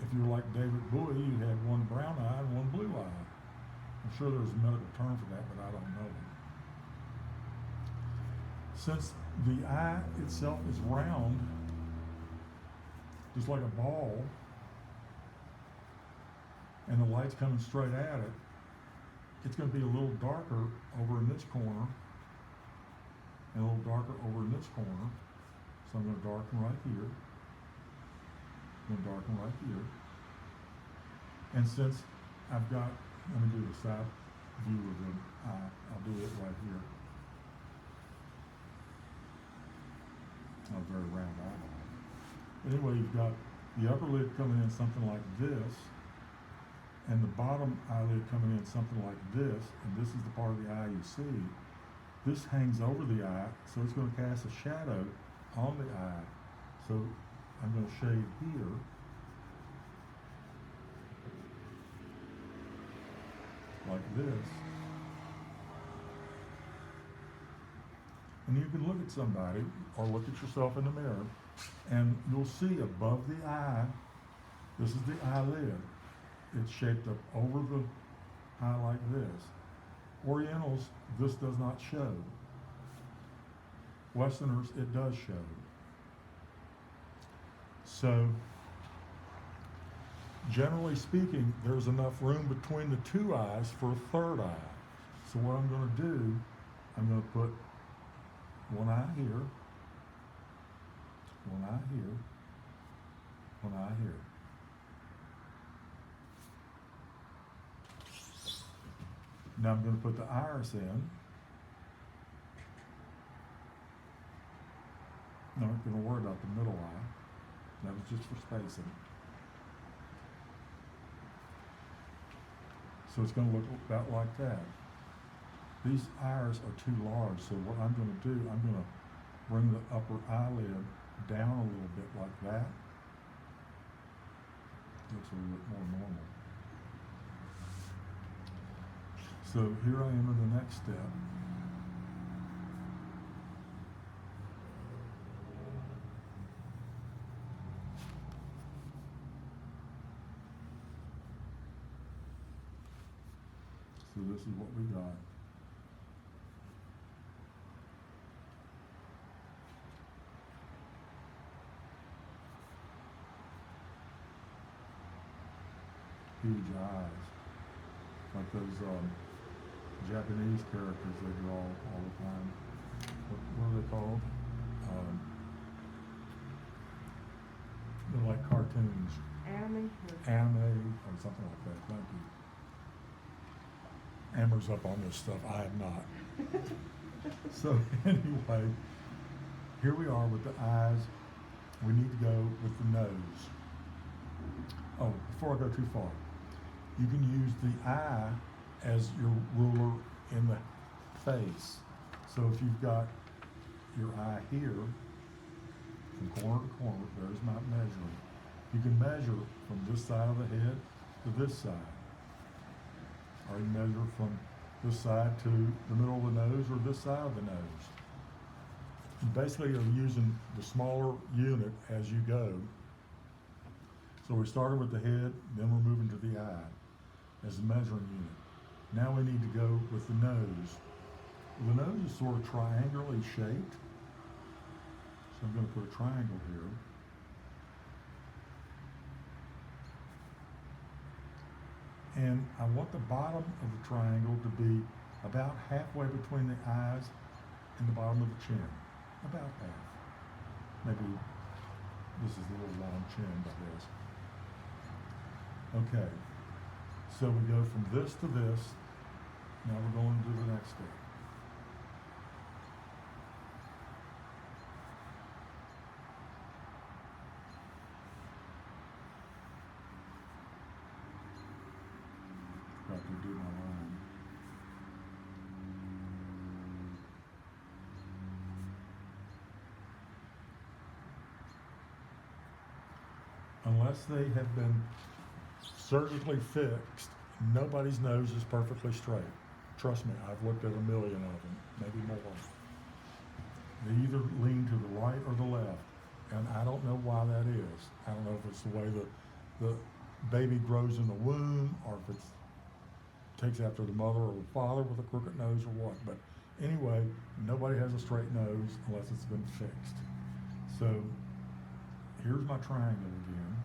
If you're like David Bowie, you'd have one brown eye and one blue eye. I'm sure there's a medical term for that, but I don't know it. Since the eye itself is round, just like a ball, and the light's coming straight at it, it's going to be a little darker over in this corner, and a little darker over in this corner. So I'm going to darken right here. I'm going to darken right here. And since I've got, let me do the side view of the eye. I'll do it right here. A very round eyeball. Anyway, you've got the upper lid coming in something like this, and the bottom eyelid coming in something like this, and this is the part of the eye you see. This hangs over the eye, so it's going to cast a shadow on the eye. So I'm going to shade here. Like this. And you can look at somebody or look at yourself in the mirror, and you'll see above the eye, this is the eyelid. It's shaped up over the eye like this. Orientals, this does not show. Westerners, it does show. So, generally speaking, there's enough room between the two eyes for a third eye. So what I'm going to do, I'm going to put one eye here, one eye here, one eye here. Now I'm going to put the iris in. No, I'm going to worry about the middle eye. That was just for spacing. So it's going to look about like that. These iris are too large, so what I'm going to do, I'm going to bring the upper eyelid down a little bit like that. Looks a little bit more normal. So here I am in the next step. So this is what we got. Huge eyes, like those Japanese characters they draw all the time. What are they called? They're like cartoons. Anime. Anime or something like that. Thank you. Amber's up on this stuff. I am not. So anyway, here we are with the eyes. We need to go with the nose. Oh, before I go too far, you can use the eye as your ruler in the face. So if you've got your eye here, from corner to corner, there's my measuring. You can measure from this side of the head to this side. Or you measure from this side to the middle of the nose or this side of the nose. You basically are using the smaller unit as you go. So we started with the head, then we're moving to the eye as a measuring unit. Now we need to go with the nose. The nose is sort of triangularly shaped. So I'm going to put a triangle here. And I want the bottom of the triangle to be about halfway between the eyes and the bottom of the chin. About half. Maybe this is a little long chin, but this. Okay. So we go from this to this. Now we're going to do the next step. Got to do my line. Unless they have been surgically fixed, nobody's nose is perfectly straight. Trust me, I've looked at a million of them, maybe more. They either lean to the right or the left, and I don't know why that is. I don't know if it's the way the baby grows in the womb, or if it takes after the mother or the father with a crooked nose or what. But anyway, nobody has a straight nose unless it's been fixed. So here's my triangle again.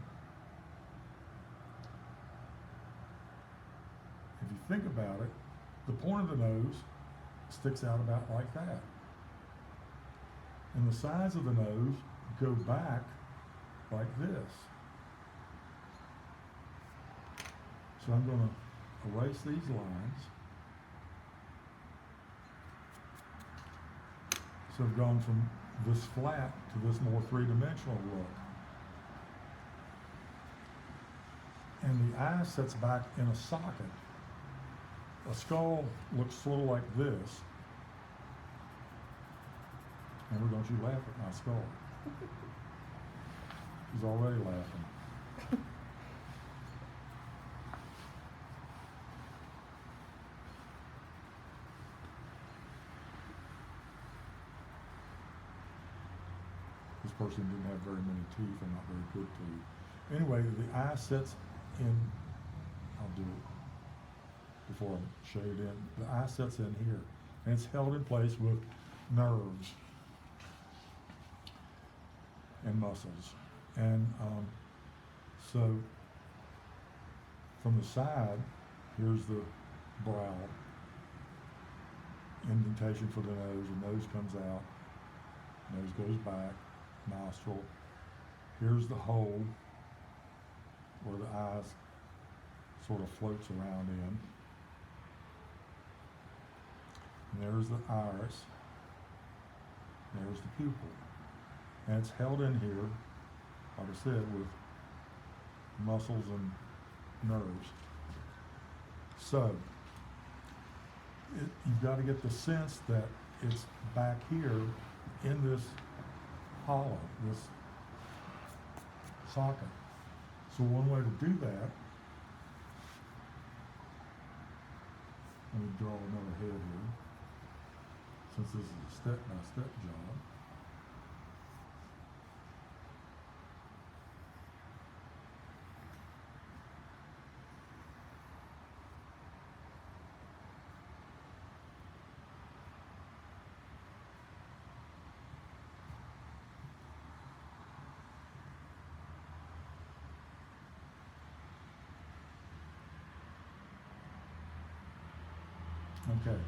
If you think about it, the point of the nose sticks out about like that. And the sides of the nose go back like this. So I'm going to erase these lines. So I've gone from this flat to this more three-dimensional look. And the eye sits back in a socket. A skull looks sort of like this. Amber, don't you laugh at my skull. She's already laughing. This person didn't have very many teeth and not very good teeth. Anyway, the eye sits in, I'll do it before I shade it in. The eye sits in here, and it's held in place with nerves and muscles. And so from the side, here's the brow, indentation for the nose. The nose comes out, nose goes back, nostril. Here's the hole where the eyes sort of floats around in. And there's the iris. There's the pupil. And it's held in here, like I said, with muscles and nerves. So, you've got to get the sense that it's back here in this hollow, this socket. So one way to do that, let me draw another head here, since this is a step-by-step job. Okay,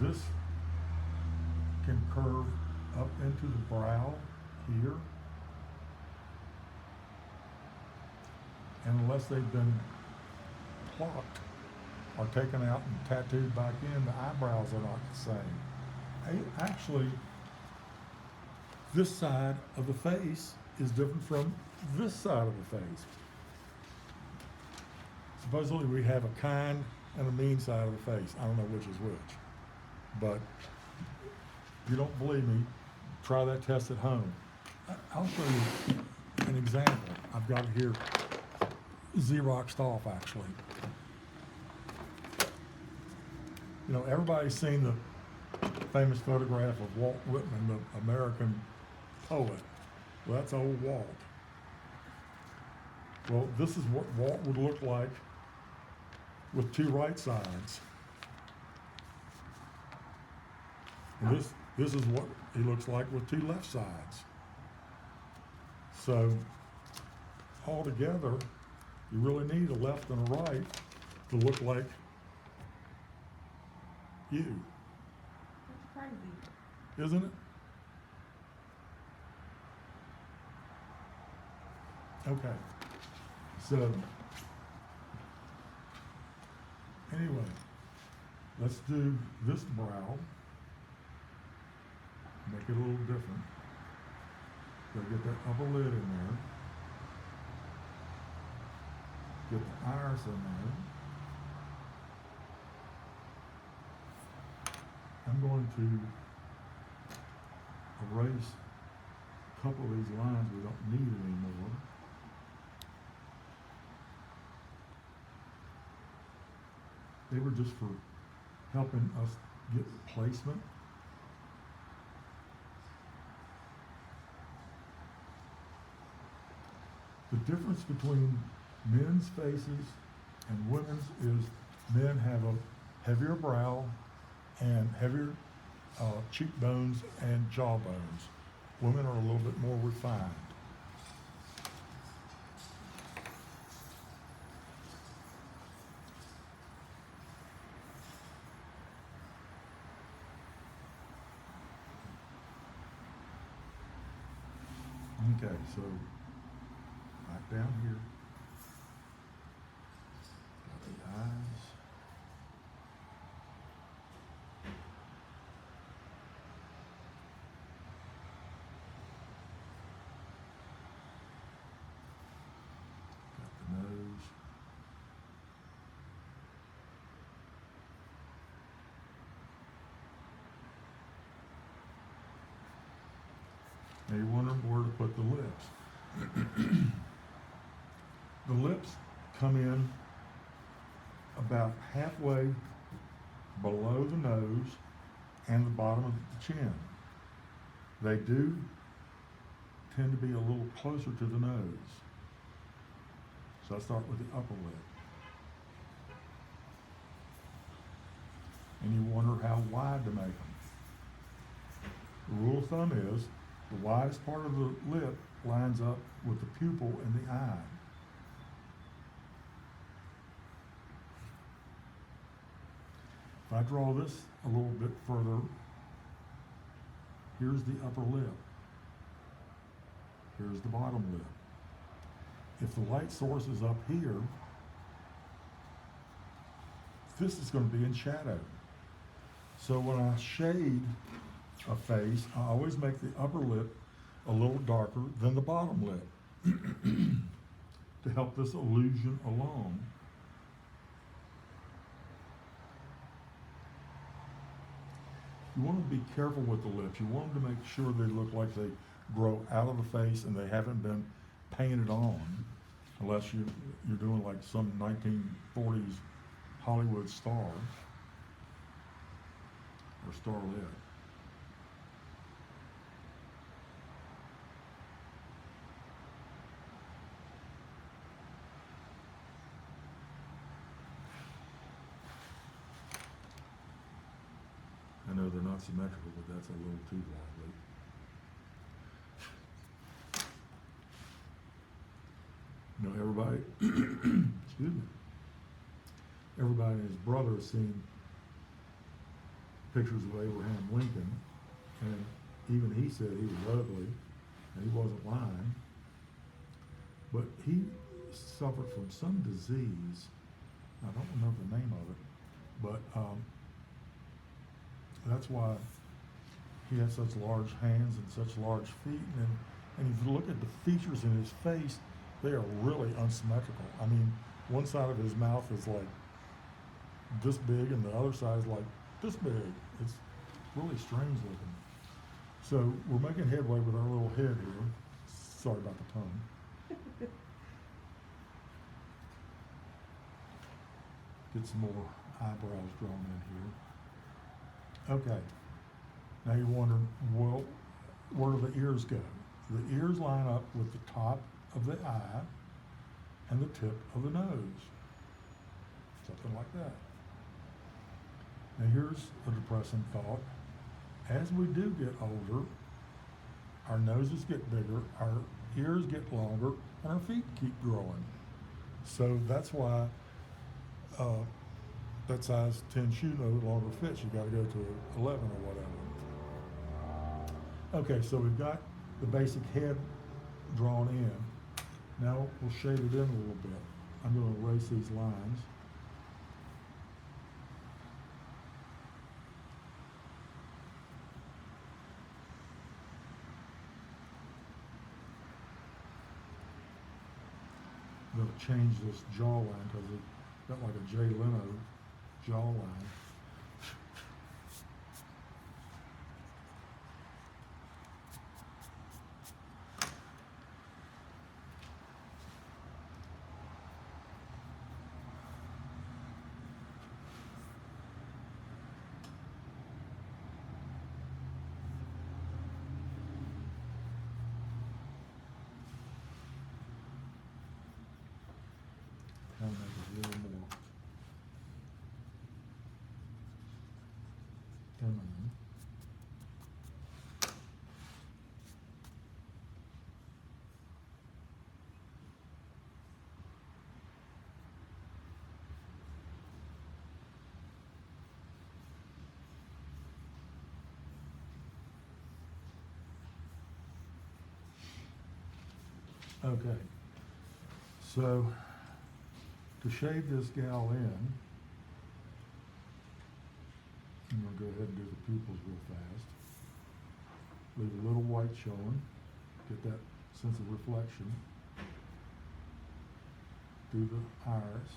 this can curve up into the brow here, and unless they've been plucked or taken out and tattooed back in, the eyebrows are not the same. Actually, this side of the face is different from this side of the face. Supposedly we have a kind and a mean side of the face. I don't know which is which. But if you don't believe me, try that test at home. I'll show you an example. I've got it here Xeroxed off, actually. You know, everybody's seen the famous photograph of Walt Whitman, the American poet. Well, that's old Walt. Well, this is what Walt would look like with two right sides. And this is what he looks like with two left sides. So altogether, You really need a left and a right to look like you, That's crazy. isn't it? Okay, so anyway, let's do this brow. Make it a little different. Gotta get that upper lid in there. Get the iris in there. I'm going to erase a couple of these lines we don't need anymore. They were just for helping us get placement. The difference between men's faces and women's is men have a heavier brow and heavier cheekbones and jawbones. Women are a little bit more refined. Okay, so back down here. Got the eyes. Got the nose. Now you're wondering where to put the lips. The lips come in about halfway below the nose and the bottom of the chin. They do tend to be a little closer to the nose. So I start with the upper lip. And you wonder how wide to make them. The rule of thumb is the widest part of the lip lines up with the pupil in the eye. If I draw this a little bit further, here's the upper lip. Here's the bottom lip. If the light source is up here, this is going to be in shadow. So when I shade a face, I always make the upper lip a little darker than the bottom lip to help this illusion along. You want to be careful with the lips. You want them to make sure they look like they grow out of the face and they haven't been painted on, unless you're doing like some 1940s Hollywood star or starlet. I know they're not symmetrical, but that's a little too lively. You know, everybody, excuse me, everybody and his brother has seen pictures of Abraham Lincoln, and even he said he was ugly, and he wasn't lying, but he suffered from some disease. I don't remember the name of it, but that's why he had such large hands and such large feet. And if you look at the features in his face, they are really unsymmetrical. I mean, one side of his mouth is like this big and the other side is like this big. It's really strange looking. So we're making headway with our little head here. Sorry about the tongue. Get some more eyebrows drawn in here. Okay, now you're wondering, well, where do the ears go? The ears line up with the top of the eye and the tip of the nose. Something like that. Now here's a depressing thought. As we do get older, our noses get bigger, our ears get longer, and our feet keep growing. So that's why that size 10 shoe no longer fits. You got to go to 11 or whatever. Okay, so we've got the basic head drawn in. Now we'll shade it in a little bit. I'm going to erase these lines. I'm going to change this jawline because it got like a Jay Leno jawline. Kind of make it a little more feminine. Okay, so to shade this gal in, I'm going to go ahead and do the pupils real fast. Leave a little white showing, get that sense of reflection. Do the iris.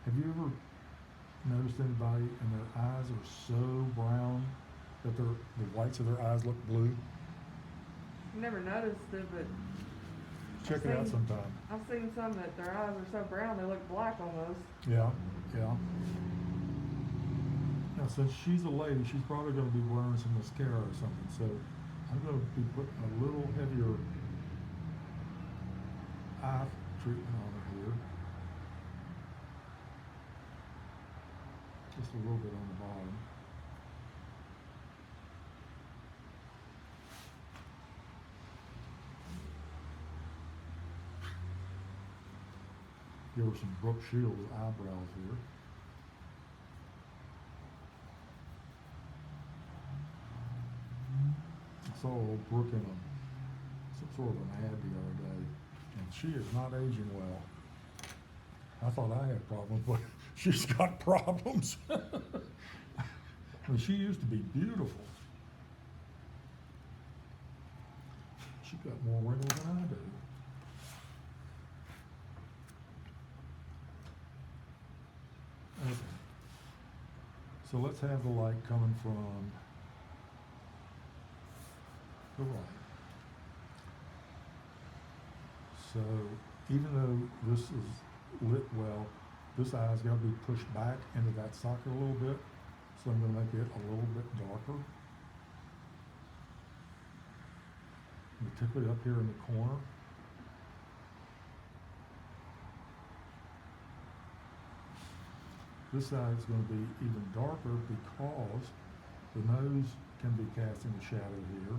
Have you ever noticed anybody and their eyes are so brown that the whites of their eyes look blue? Never noticed it, but Check it out sometime. I've seen some that their eyes are so brown they look black almost. Yeah, yeah. Now, since she's a lady, she's probably going to be wearing some mascara or something, so I'm going to be putting a little heavier eye treatment on her here. Just a little bit on the bottom. Give her some Brooke Shields eyebrows here. I saw old Brooke in some sort of an ad the other day, and she is not aging well. I thought I had problems, but she's got problems. I mean, she used to be beautiful. She got more wrinkles than I do. Okay. So let's have the light coming from the right. So even though this is lit well, this eye's got to be pushed back into that socket a little bit. So I'm going to make it a little bit darker. Particularly up here in the corner. This side is going to be even darker because the nose can be casting a shadow here.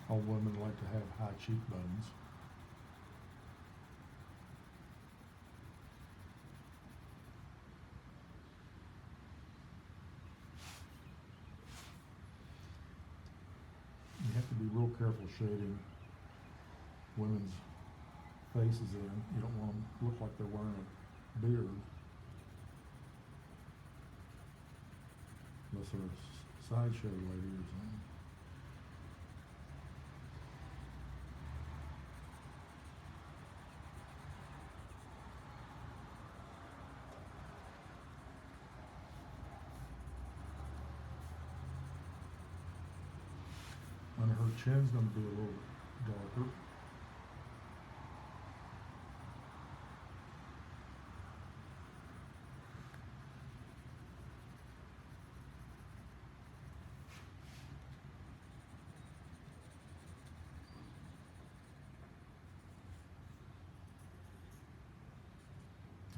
All women like to have high cheekbones. You have to be real careful shading women's faces in. You don't want them to look like they're wearing a beard. Unless they're a sideshow lady or something. And her chin's going to be a little darker.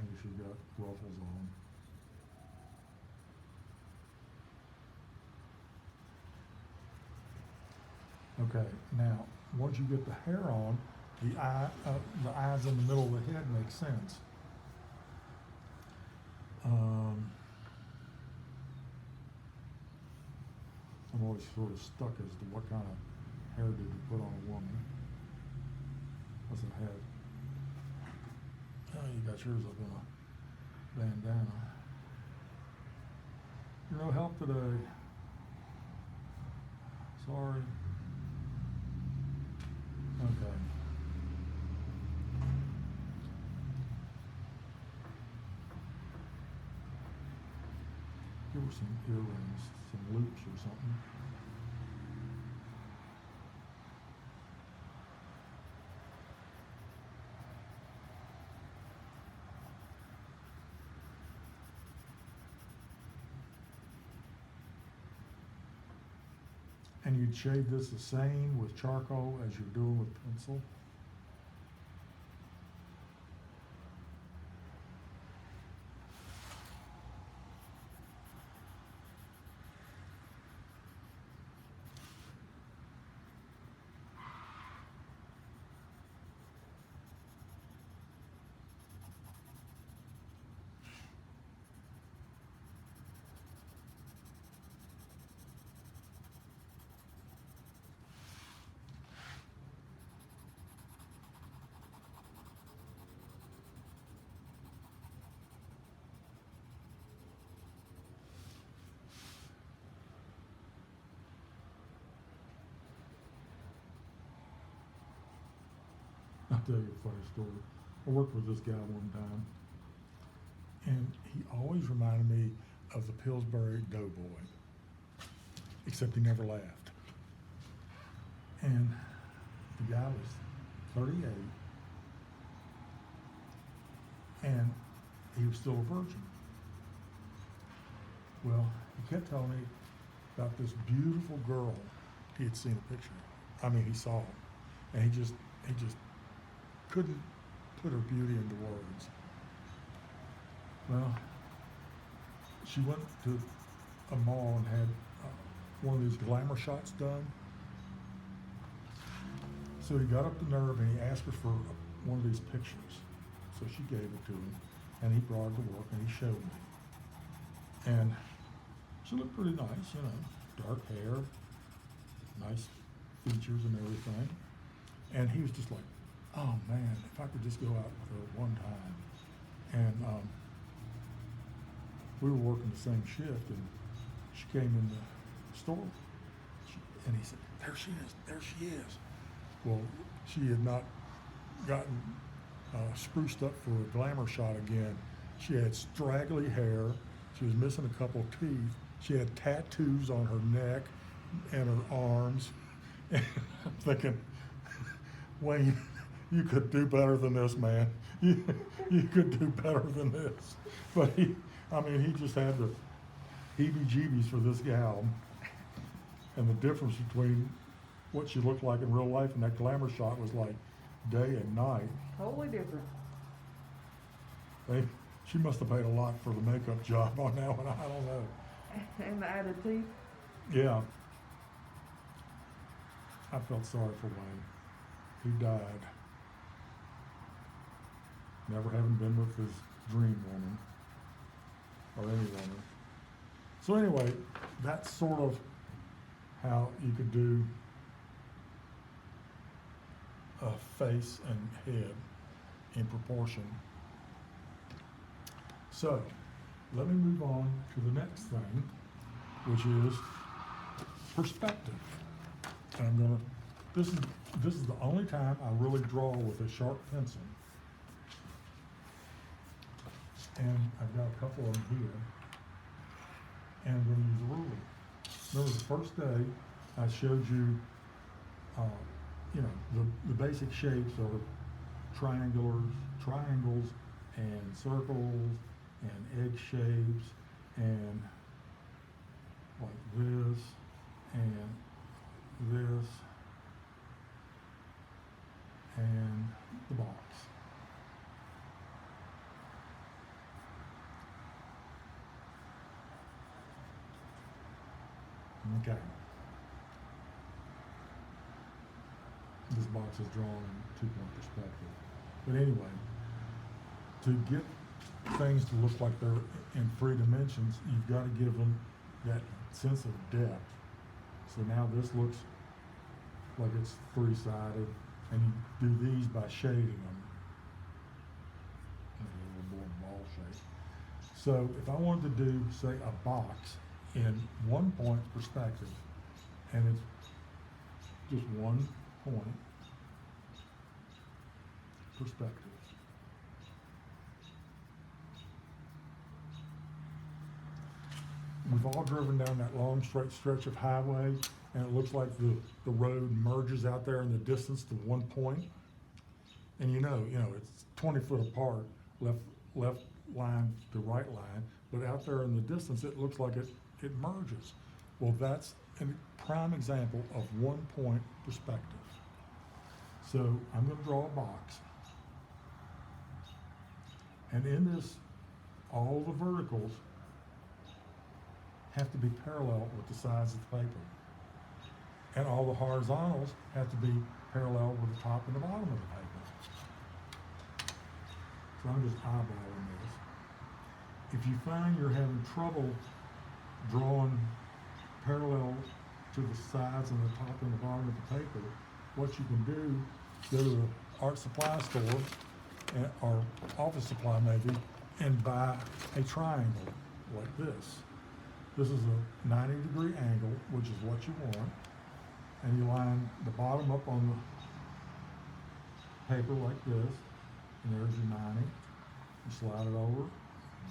Maybe she got ruffles on. Okay, now, once you get the hair on, the eyes in the middle of the head makes sense. I'm always sort of stuck as to what kind of hairdo to put on a woman. What's it have? Oh, you got yours up in a bandana. You're no help today. Sorry. Okay. Give her some earrings, some loops or something. And you'd shade this the same with charcoal as you're doing with pencil. I'll tell you a funny story. I worked with this guy one time, and he always reminded me of the Pillsbury Doughboy, except he never laughed. And the guy was 38, and he was still a virgin. Well, he kept telling me about this beautiful girl he had seen a picture of. I mean, he saw her, and he just couldn't put her beauty into words. Well, she went to a mall and had one of these glamour shots done. So he got up the nerve and he asked her for one of these pictures. So she gave it to him, and he brought her to work and he showed me. And she looked pretty nice, you know, dark hair, nice features and everything. And he was just like, oh man, if I could just go out with her one time. And we were working the same shift, and she came in the store, and he said, there she is. Well, she had not gotten spruced up for a glamour shot again. She had straggly hair, she was missing a couple teeth, she had tattoos on her neck and her arms. And I'm thinking, Wayne, you could do better than this, man. You could do better than this. But he just had the heebie-jeebies for this gal. And the difference between what she looked like in real life and that glamour shot was like day and night. Totally different. She must have paid a lot for the makeup job on that one. I don't know. And the added teeth. Yeah. I felt sorry for Wayne. He died, never having been with his dream woman, or any woman. So anyway, that's sort of how you could do a face and head in proportion. So, let me move on to the next thing, which is perspective. And I'm gonna, this is the only time I really draw with a sharp pencil. And I've got a couple of them here. And I'm gonna use a ruler. Remember the first day I showed you, the basic shapes are triangles and circles and egg shapes and like this and this and the box. Okay. This box is drawn in 2-point perspective. But anyway, to get things to look like they're in 3 dimensions, you've got to give them that sense of depth. So now this looks like it's 3-sided, and you do these by shading them. Maybe a little more ball shape. So if I wanted to do, say, a box in 1-point perspective, and it's just 1 point perspective. We've all driven down that long straight stretch of highway, and it looks like the road merges out there in the distance to 1 point. And you know, it's 20 foot apart, left line to right line, but out there in the distance, it looks like it merges. Well, that's a prime example of 1-point perspective. So I'm going to draw a box. And in this, all the verticals have to be parallel with the sides of the paper. And all the horizontals have to be parallel with the top and the bottom of the paper. So I'm just eyeballing this. If you find you're having trouble drawing parallel to the sides and the top and the bottom of the paper, what you can do, go to the art supply store or office supply maybe, and buy a triangle like this. This is a 90-degree angle, which is what you want. And you line the bottom up on the paper like this, and there's your 90. You slide it over,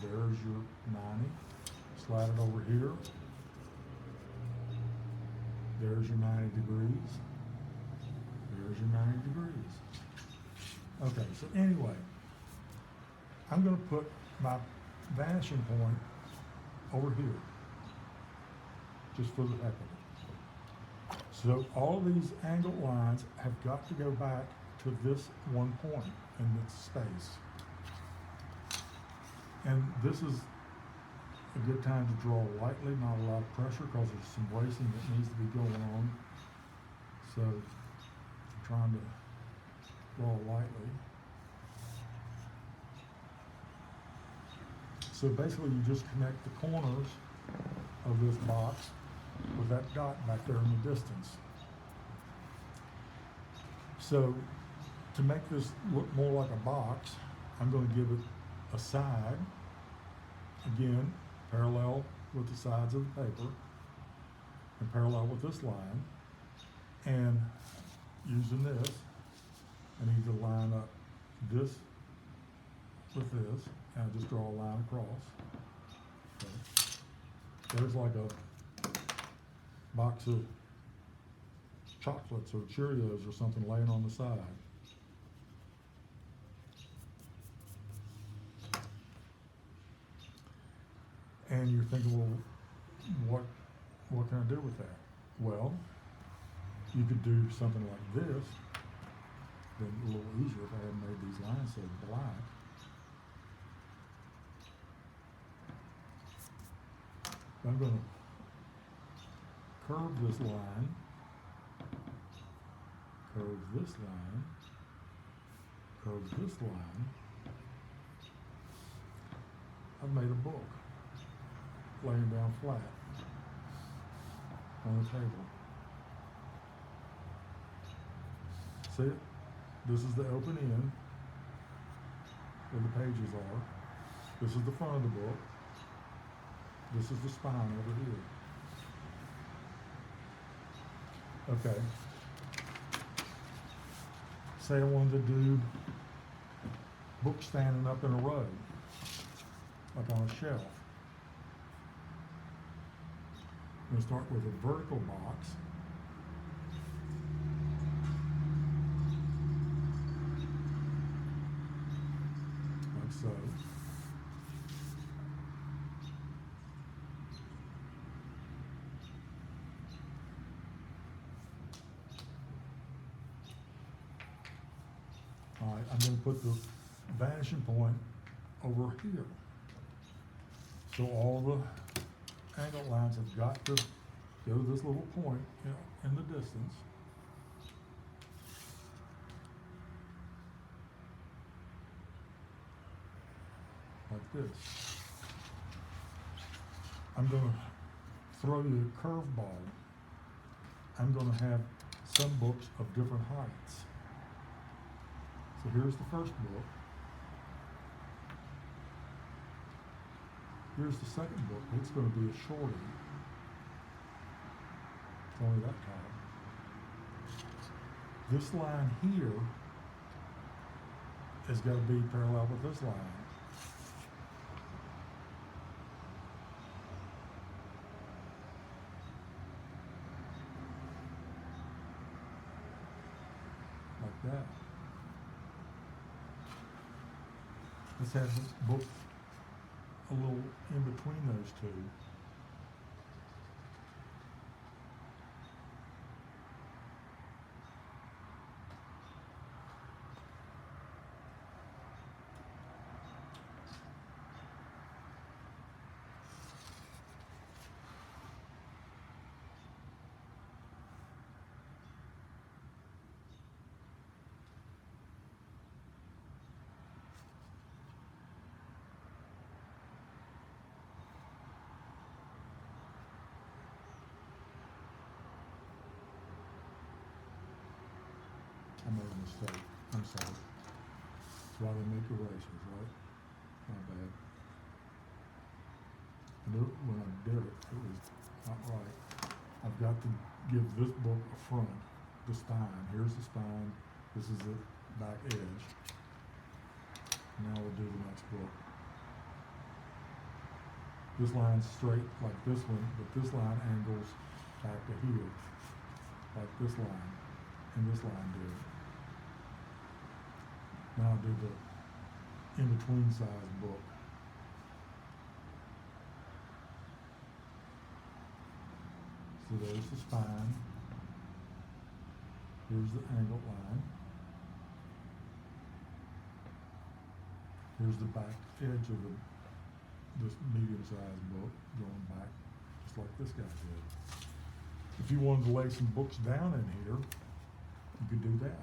there's your 90. Slide it over here, there's your 90 degrees, there's your 90 degrees. Okay, so anyway, I'm going to put my vanishing point over here, just for the heck of it. So all of these angled lines have got to go back to this 1 point in its space. And this is a good time to draw lightly, not a lot of pressure, because there's some bracing that needs to be going on. So I'm trying to draw lightly. So basically you just connect the corners of this box with that dot back there in the distance. So to make this look more like a box, I'm going to give it a side, again, parallel with the sides of the paper, and parallel with this line, and using this, I need to line up this with this, and I just draw a line across. Okay. There's like a box of chocolates or Cheerios or something laying on the side. And you're thinking, well, what can I do with that? Well, you could do something like this, then a little easier if I hadn't made these lines so black. I'm going to curve this line, curve this line, curve this line. I've made a book laying down flat on the table. See it? This is the open end where the pages are. This is the front of the book. This is the spine over here. Okay. Say I wanted to do books standing up in a row, up on a shelf. I'm going to start with a vertical box. Like so. All right, I'm going to put the vanishing point over here. So all the angle lines have got to go to this little point, in the distance. Like this. I'm gonna throw you a curveball. I'm gonna have some books of different heights. So here's the first book. Here's the second book. It's gonna be a shorty. It's only that tall. This line here has got to be parallel with this line. Like that. Let's have this book a little in between those two. I made a mistake. I'm sorry. That's why they make erasers, right? My bad. I knew it when I did it, it was not right. I've got to give this book a front, the spine. Here's the spine. This is the back edge. Now we'll do the next book. This line's straight like this one, but this line angles back to here, like this line, and this line did. Now I'll do the in-between size book. So there's the spine. Here's the angled line. Here's the back edge of this medium-sized book going back, just like this guy did. If you wanted to lay some books down in here, you could do that.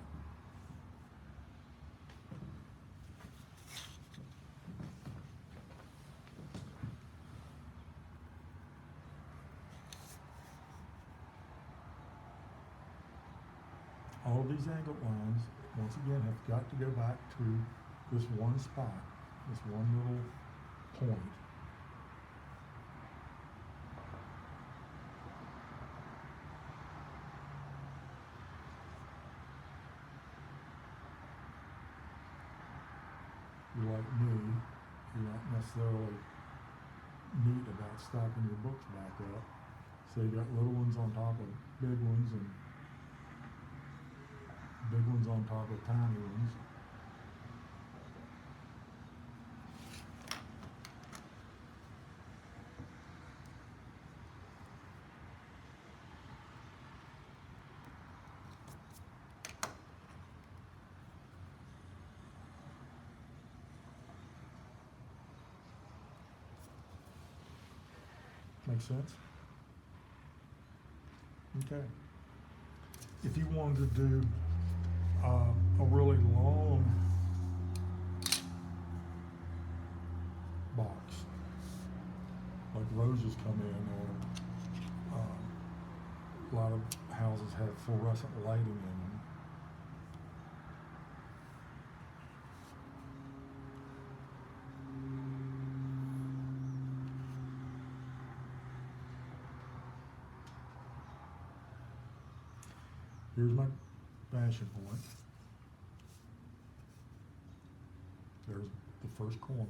All of these angled lines, once again, have got to go back to this one spot, this one little point. You're like me, you're not necessarily neat about stacking your books back up. So you got little ones on top of big ones and big ones on top of tiny ones. Make sense? Okay. If you wanted to do a really long box, like roses come in, or a lot of houses have fluorescent lighting in them. Here's my vanishing point. There's the first corner.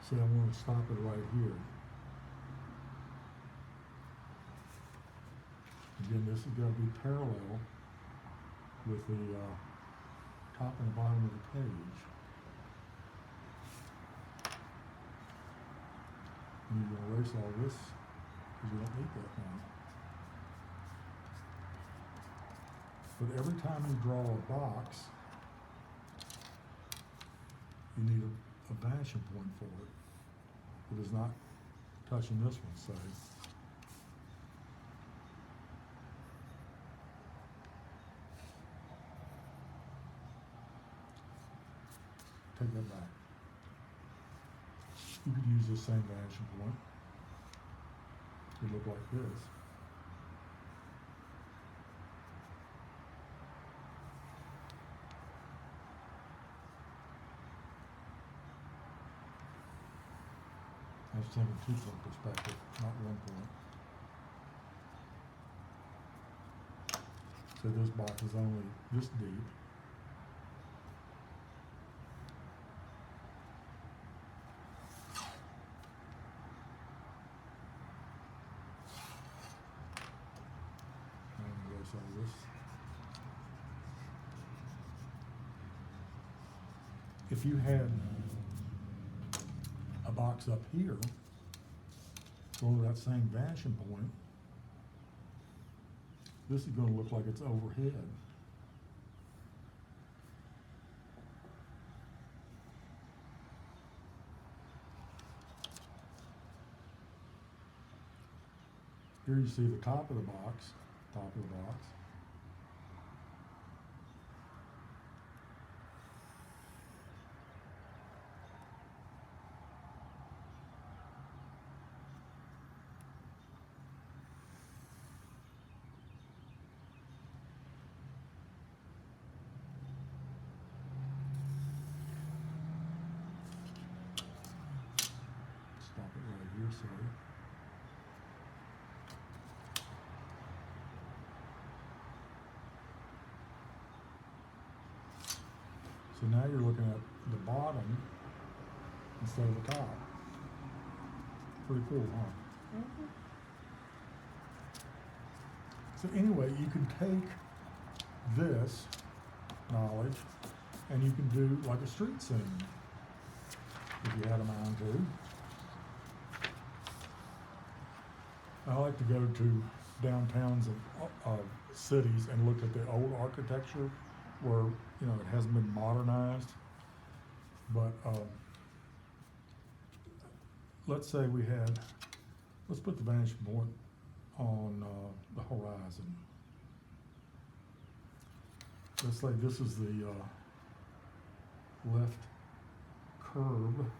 See, I want to stop it right here. Again, this is going to be parallel with the top and bottom of the page. And you can erase all this because you don't need that now. But every time you draw a box, you need a vanishing point for it. It is not touching this one, say. Take that back. You could use this same vanishing point. It would look like this. I was thinking two-point perspective, not one point. So this box is only this deep. And erase all this. If you had a box up here, go to that same vanishing point, this is going to look like it's overhead. Here you see the top of the box, top of the box. Stop it right here, sorry. So now you're looking at the bottom instead of the top. Pretty cool, huh? Mm-hmm. So anyway, you can take this knowledge and you can do like a street scene if you had a mind to. I like to go to downtowns of cities and look at the old architecture where, you know, it hasn't been modernized. But let's say we had, let's put the vanishing point on the horizon. Let's say this is the left curb.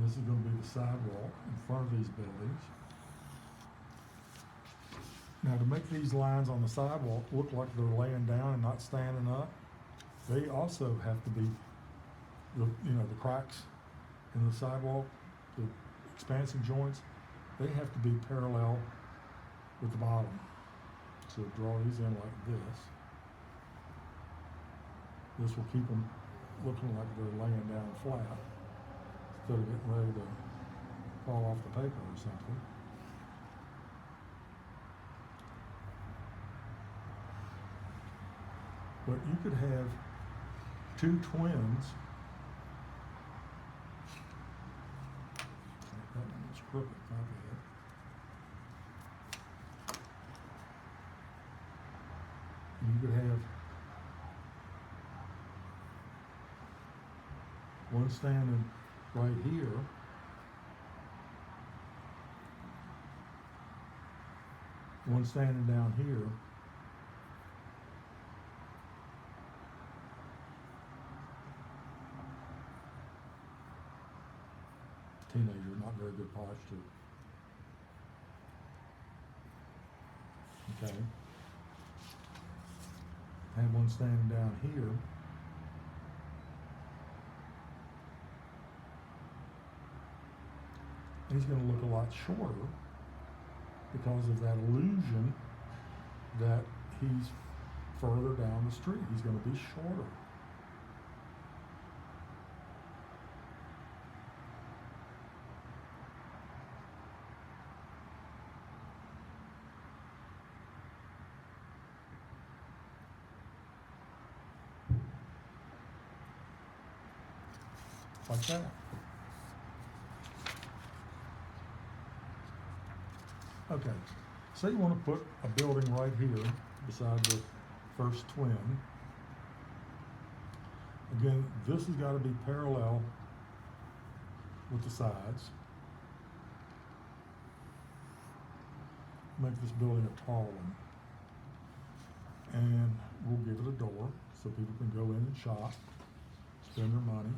This is going to be the sidewalk in front of these buildings. Now, to make these lines on the sidewalk look like they're laying down and not standing up, they also have to be, the cracks in the sidewalk, the expansive joints, they have to be parallel with the bottom. So draw these in like this. This will keep them looking like they're laying down flat instead of getting ready to fall off the paper or something. But you could have two twins. That one is crooked, copy it. And you could have one standing right here, one standing down here, teenager, not very good posture. Okay. Have one standing down here. He's going to look a lot shorter because of that illusion that he's further down the street. He's going to be shorter. Like that. Okay, say you wanna put a building right here beside the first twin. Again, this has gotta be parallel with the sides. Make this building a tall one. And we'll give it a door so people can go in and shop, spend their money.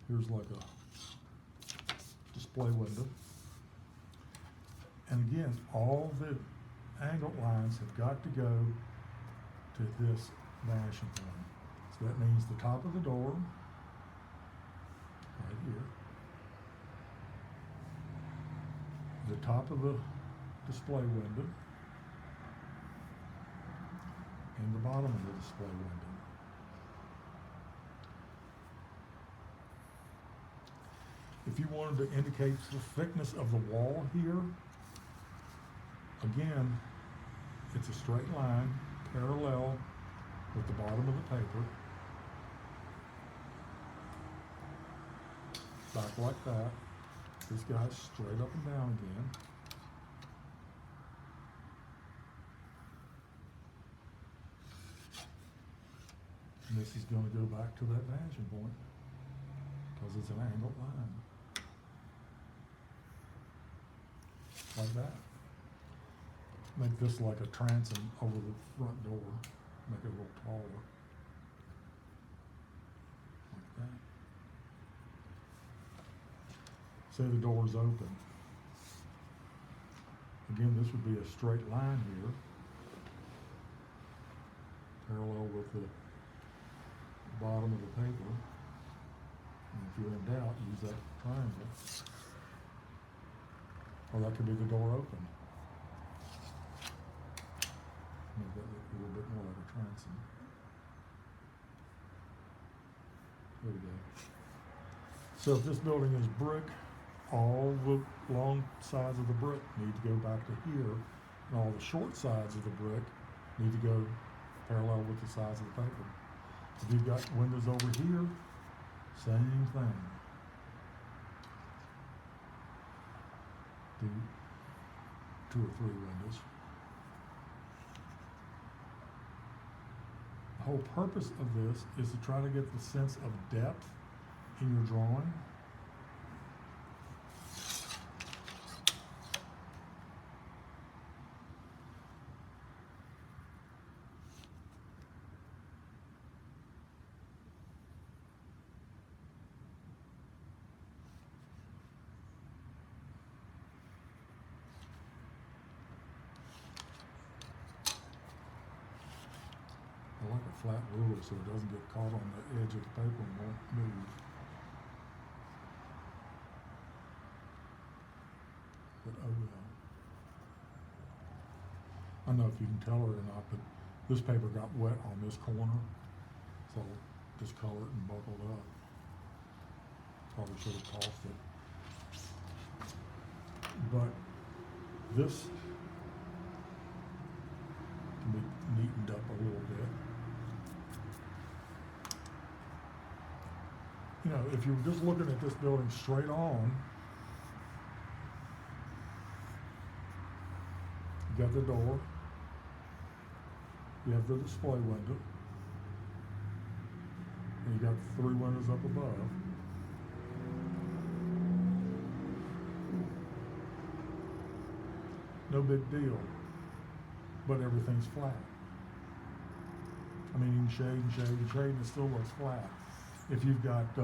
Here's like a display window. And again, all the angled lines have got to go to this vanishing point. So that means the top of the door, right here, the top of the display window, and the bottom of the display window. If you wanted to indicate the thickness of the wall here, again, it's a straight line parallel with the bottom of the paper. Back like that. This guy's straight up and down again. And this is going to go back to that vanishing point because it's an angled line. Like that. Make this like a transom over the front door. Make it a little taller. Like that. Say the door's open. Again, this would be a straight line here. Parallel with the bottom of the paper. And if you're in doubt, use that triangle. Or that could be the door open. Make that look a little bit more like a transom. There we go. So if this building is brick, all the long sides of the brick need to go back to here, and all the short sides of the brick need to go parallel with the sides of the paper. If you've got windows over here, same thing. Do 2 or 3 windows. The whole purpose of this is to try to get the sense of depth in your drawing. I like a flat ruler so it doesn't get caught on the edge of the paper and won't move. But oh well. I don't know if you can tell it or not, but this paper got wet on this corner, so just color it and buckled up. Probably should have tossed it. But this can be neatened up a little bit. You know, if you're just looking at this building straight on, you got the door, you have the display window, and you got 3 windows up above. No big deal, but everything's flat. I mean, you can shade and shade and shade and it still looks flat. If you've got, do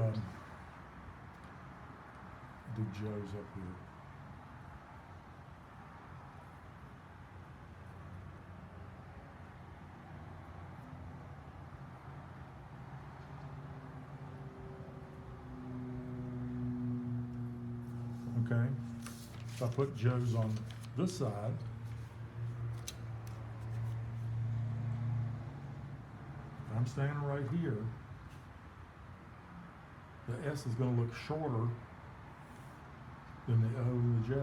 Joe's up here. Okay, if I put Joe's on this side, if I'm standing right here, the S is going to look shorter than the O and the J.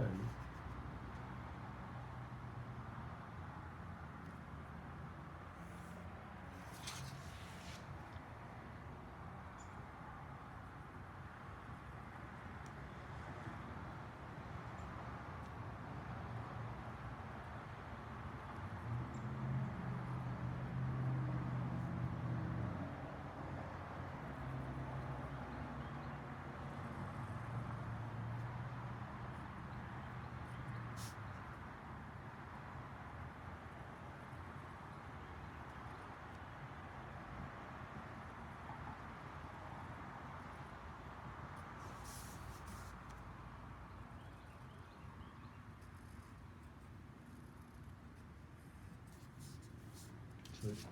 see.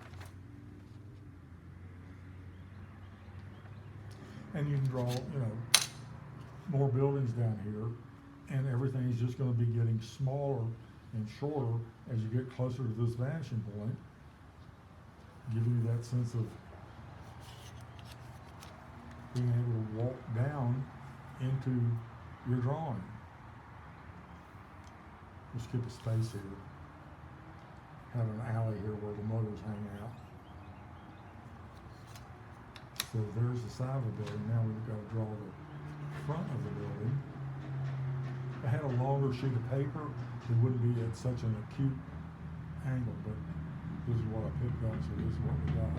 And you can draw, you know, more buildings down here, and everything is just gonna be getting smaller and shorter as you get closer to this vanishing point, giving you that sense of being able to walk down into your drawing. We'll skip a space here. Have an alley here where the motors hang out. So there's the side of the building. Now we've got to draw the front of the building. If I had a longer sheet of paper, it wouldn't be at such an acute angle, but this is what I picked up, so this is what we got.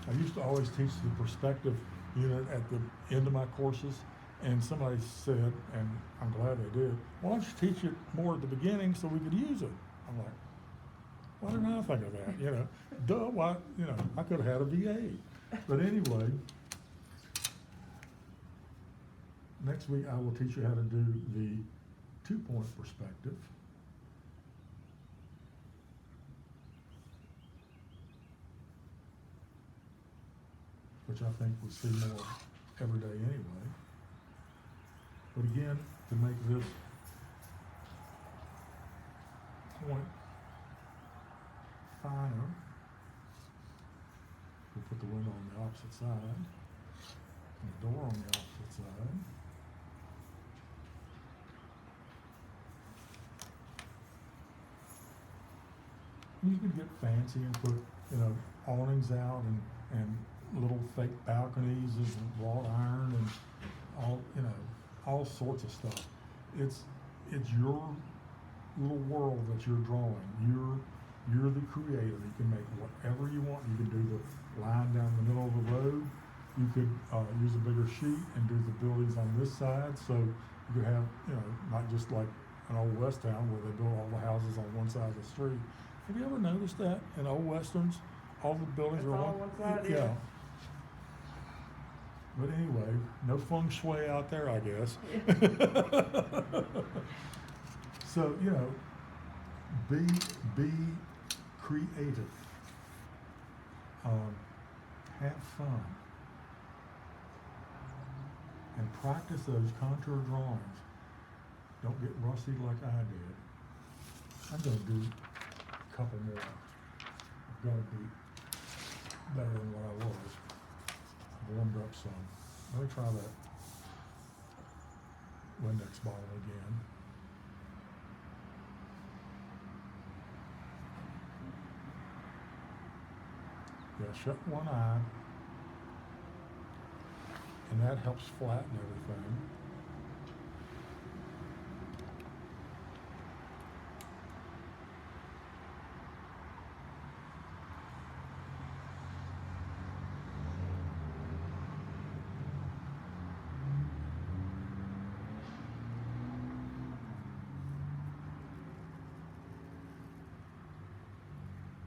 I used to always teach the perspective unit at the end of my courses, and somebody said, and I'm glad they did, why don't you teach it more at the beginning so we could use it? I'm like, why didn't I think of that? You know, duh, why, you know, I could have had a VA. But anyway, next week I will teach you how to do the 2-point perspective. Which I think we see more every day anyway. But again, to make this point finer, we'll put the window on the opposite side, and the door on the opposite side. You can get fancy and put, you know, awnings out and little fake balconies and wrought iron and all, you know, all sorts of stuff. It's your little world that you're drawing. You're the creator. You can make whatever you want. You can do the line down the middle of the road. You could use a bigger sheet and do the buildings on this side. So you could have, you know, not just like an old West town where they build all the houses on one side of the street. Have you ever noticed that in old Westerns, all the buildings are on one side? Yeah. But anyway, no feng shui out there, I guess. Yeah. So, you know, be creative. Have fun. And practice those contour drawings. Don't get rusty like I did. I'm going to do a couple more. I've got to be better than what I was. Warmed up some. Let me try that Windex bottle again. Yeah, shut one eye, and that helps flatten everything.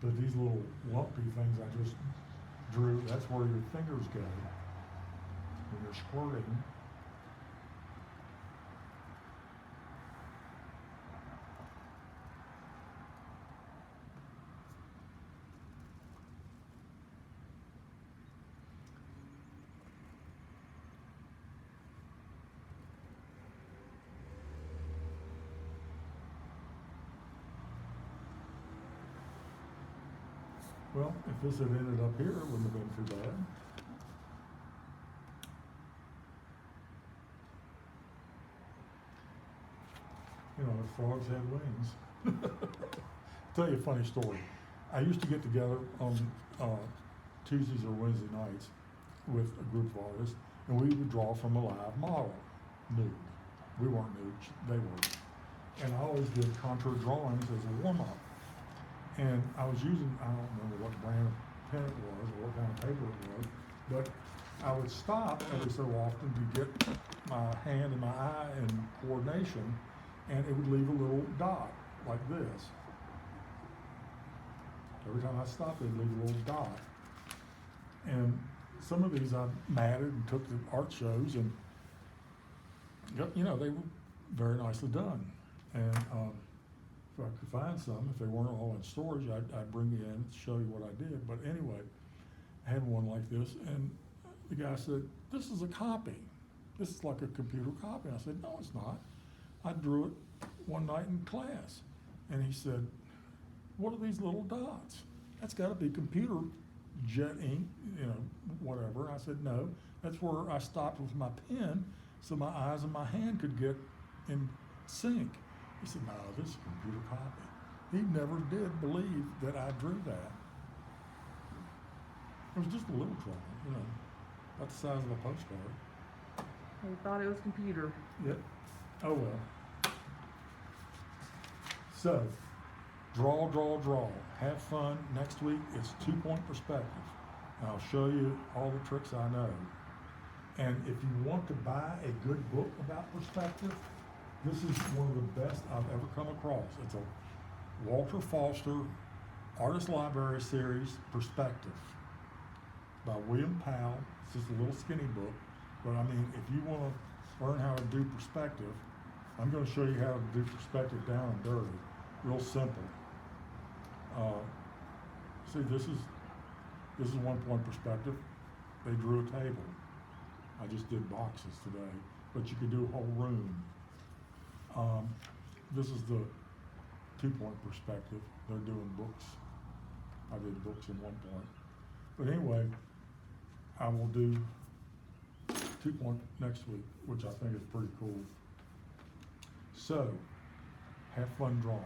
But these little lumpy things I just drew, that's where your fingers go when you're squirting. Well, if this had ended up here, it wouldn't have been too bad. You know, if frogs had wings. Tell you a funny story. I used to get together on Tuesdays or Wednesday nights with a group of artists, and we would draw from a live model, nude. We weren't nude, they were. And I always did contour drawings as a warm-up. And I was using, I don't remember what brand of pen it was or what kind of paper it was, but I would stop every so often to get my hand and my eye in coordination, and it would leave a little dot like this. Every time I stopped, it would leave a little dot. And some of these I matted and took to art shows, and you know, they were very nicely done. And if I could find some, if they weren't all in storage, I'd bring you in and show you what I did. But anyway, I had one like this, and the guy said, "This is a copy. This is like a computer copy." And I said, "No, it's not. I drew it one night in class." And he said, "What are these little dots? That's got to be computer jet ink, you know, whatever." I said, "No, that's where I stopped with my pen so my eyes and my hand could get in sync." He said, "No, this is a computer copy." He never did believe that I drew that. It was just a little drawing, you know, about the size of a postcard. He thought it was computer. Yep. Oh well. So, draw, draw, draw. Have fun. Next week it's 2-point perspective. And I'll show you all the tricks I know. And if you want to buy a good book about perspective, this is one of the best I've ever come across. It's a Walter Foster Artist Library Series, Perspective, by William Powell. It's just a little skinny book. But I mean, if you want to learn how to do perspective, I'm going to show you how to do perspective down and dirty. Real simple. See, this is 1-point perspective. They drew a table. I just did boxes today, but you could do a whole room. This is the 2-point perspective. They're doing books. I did books in 1 point. But anyway, I will do 2-point next week, which I think is pretty cool. So, have fun drawing.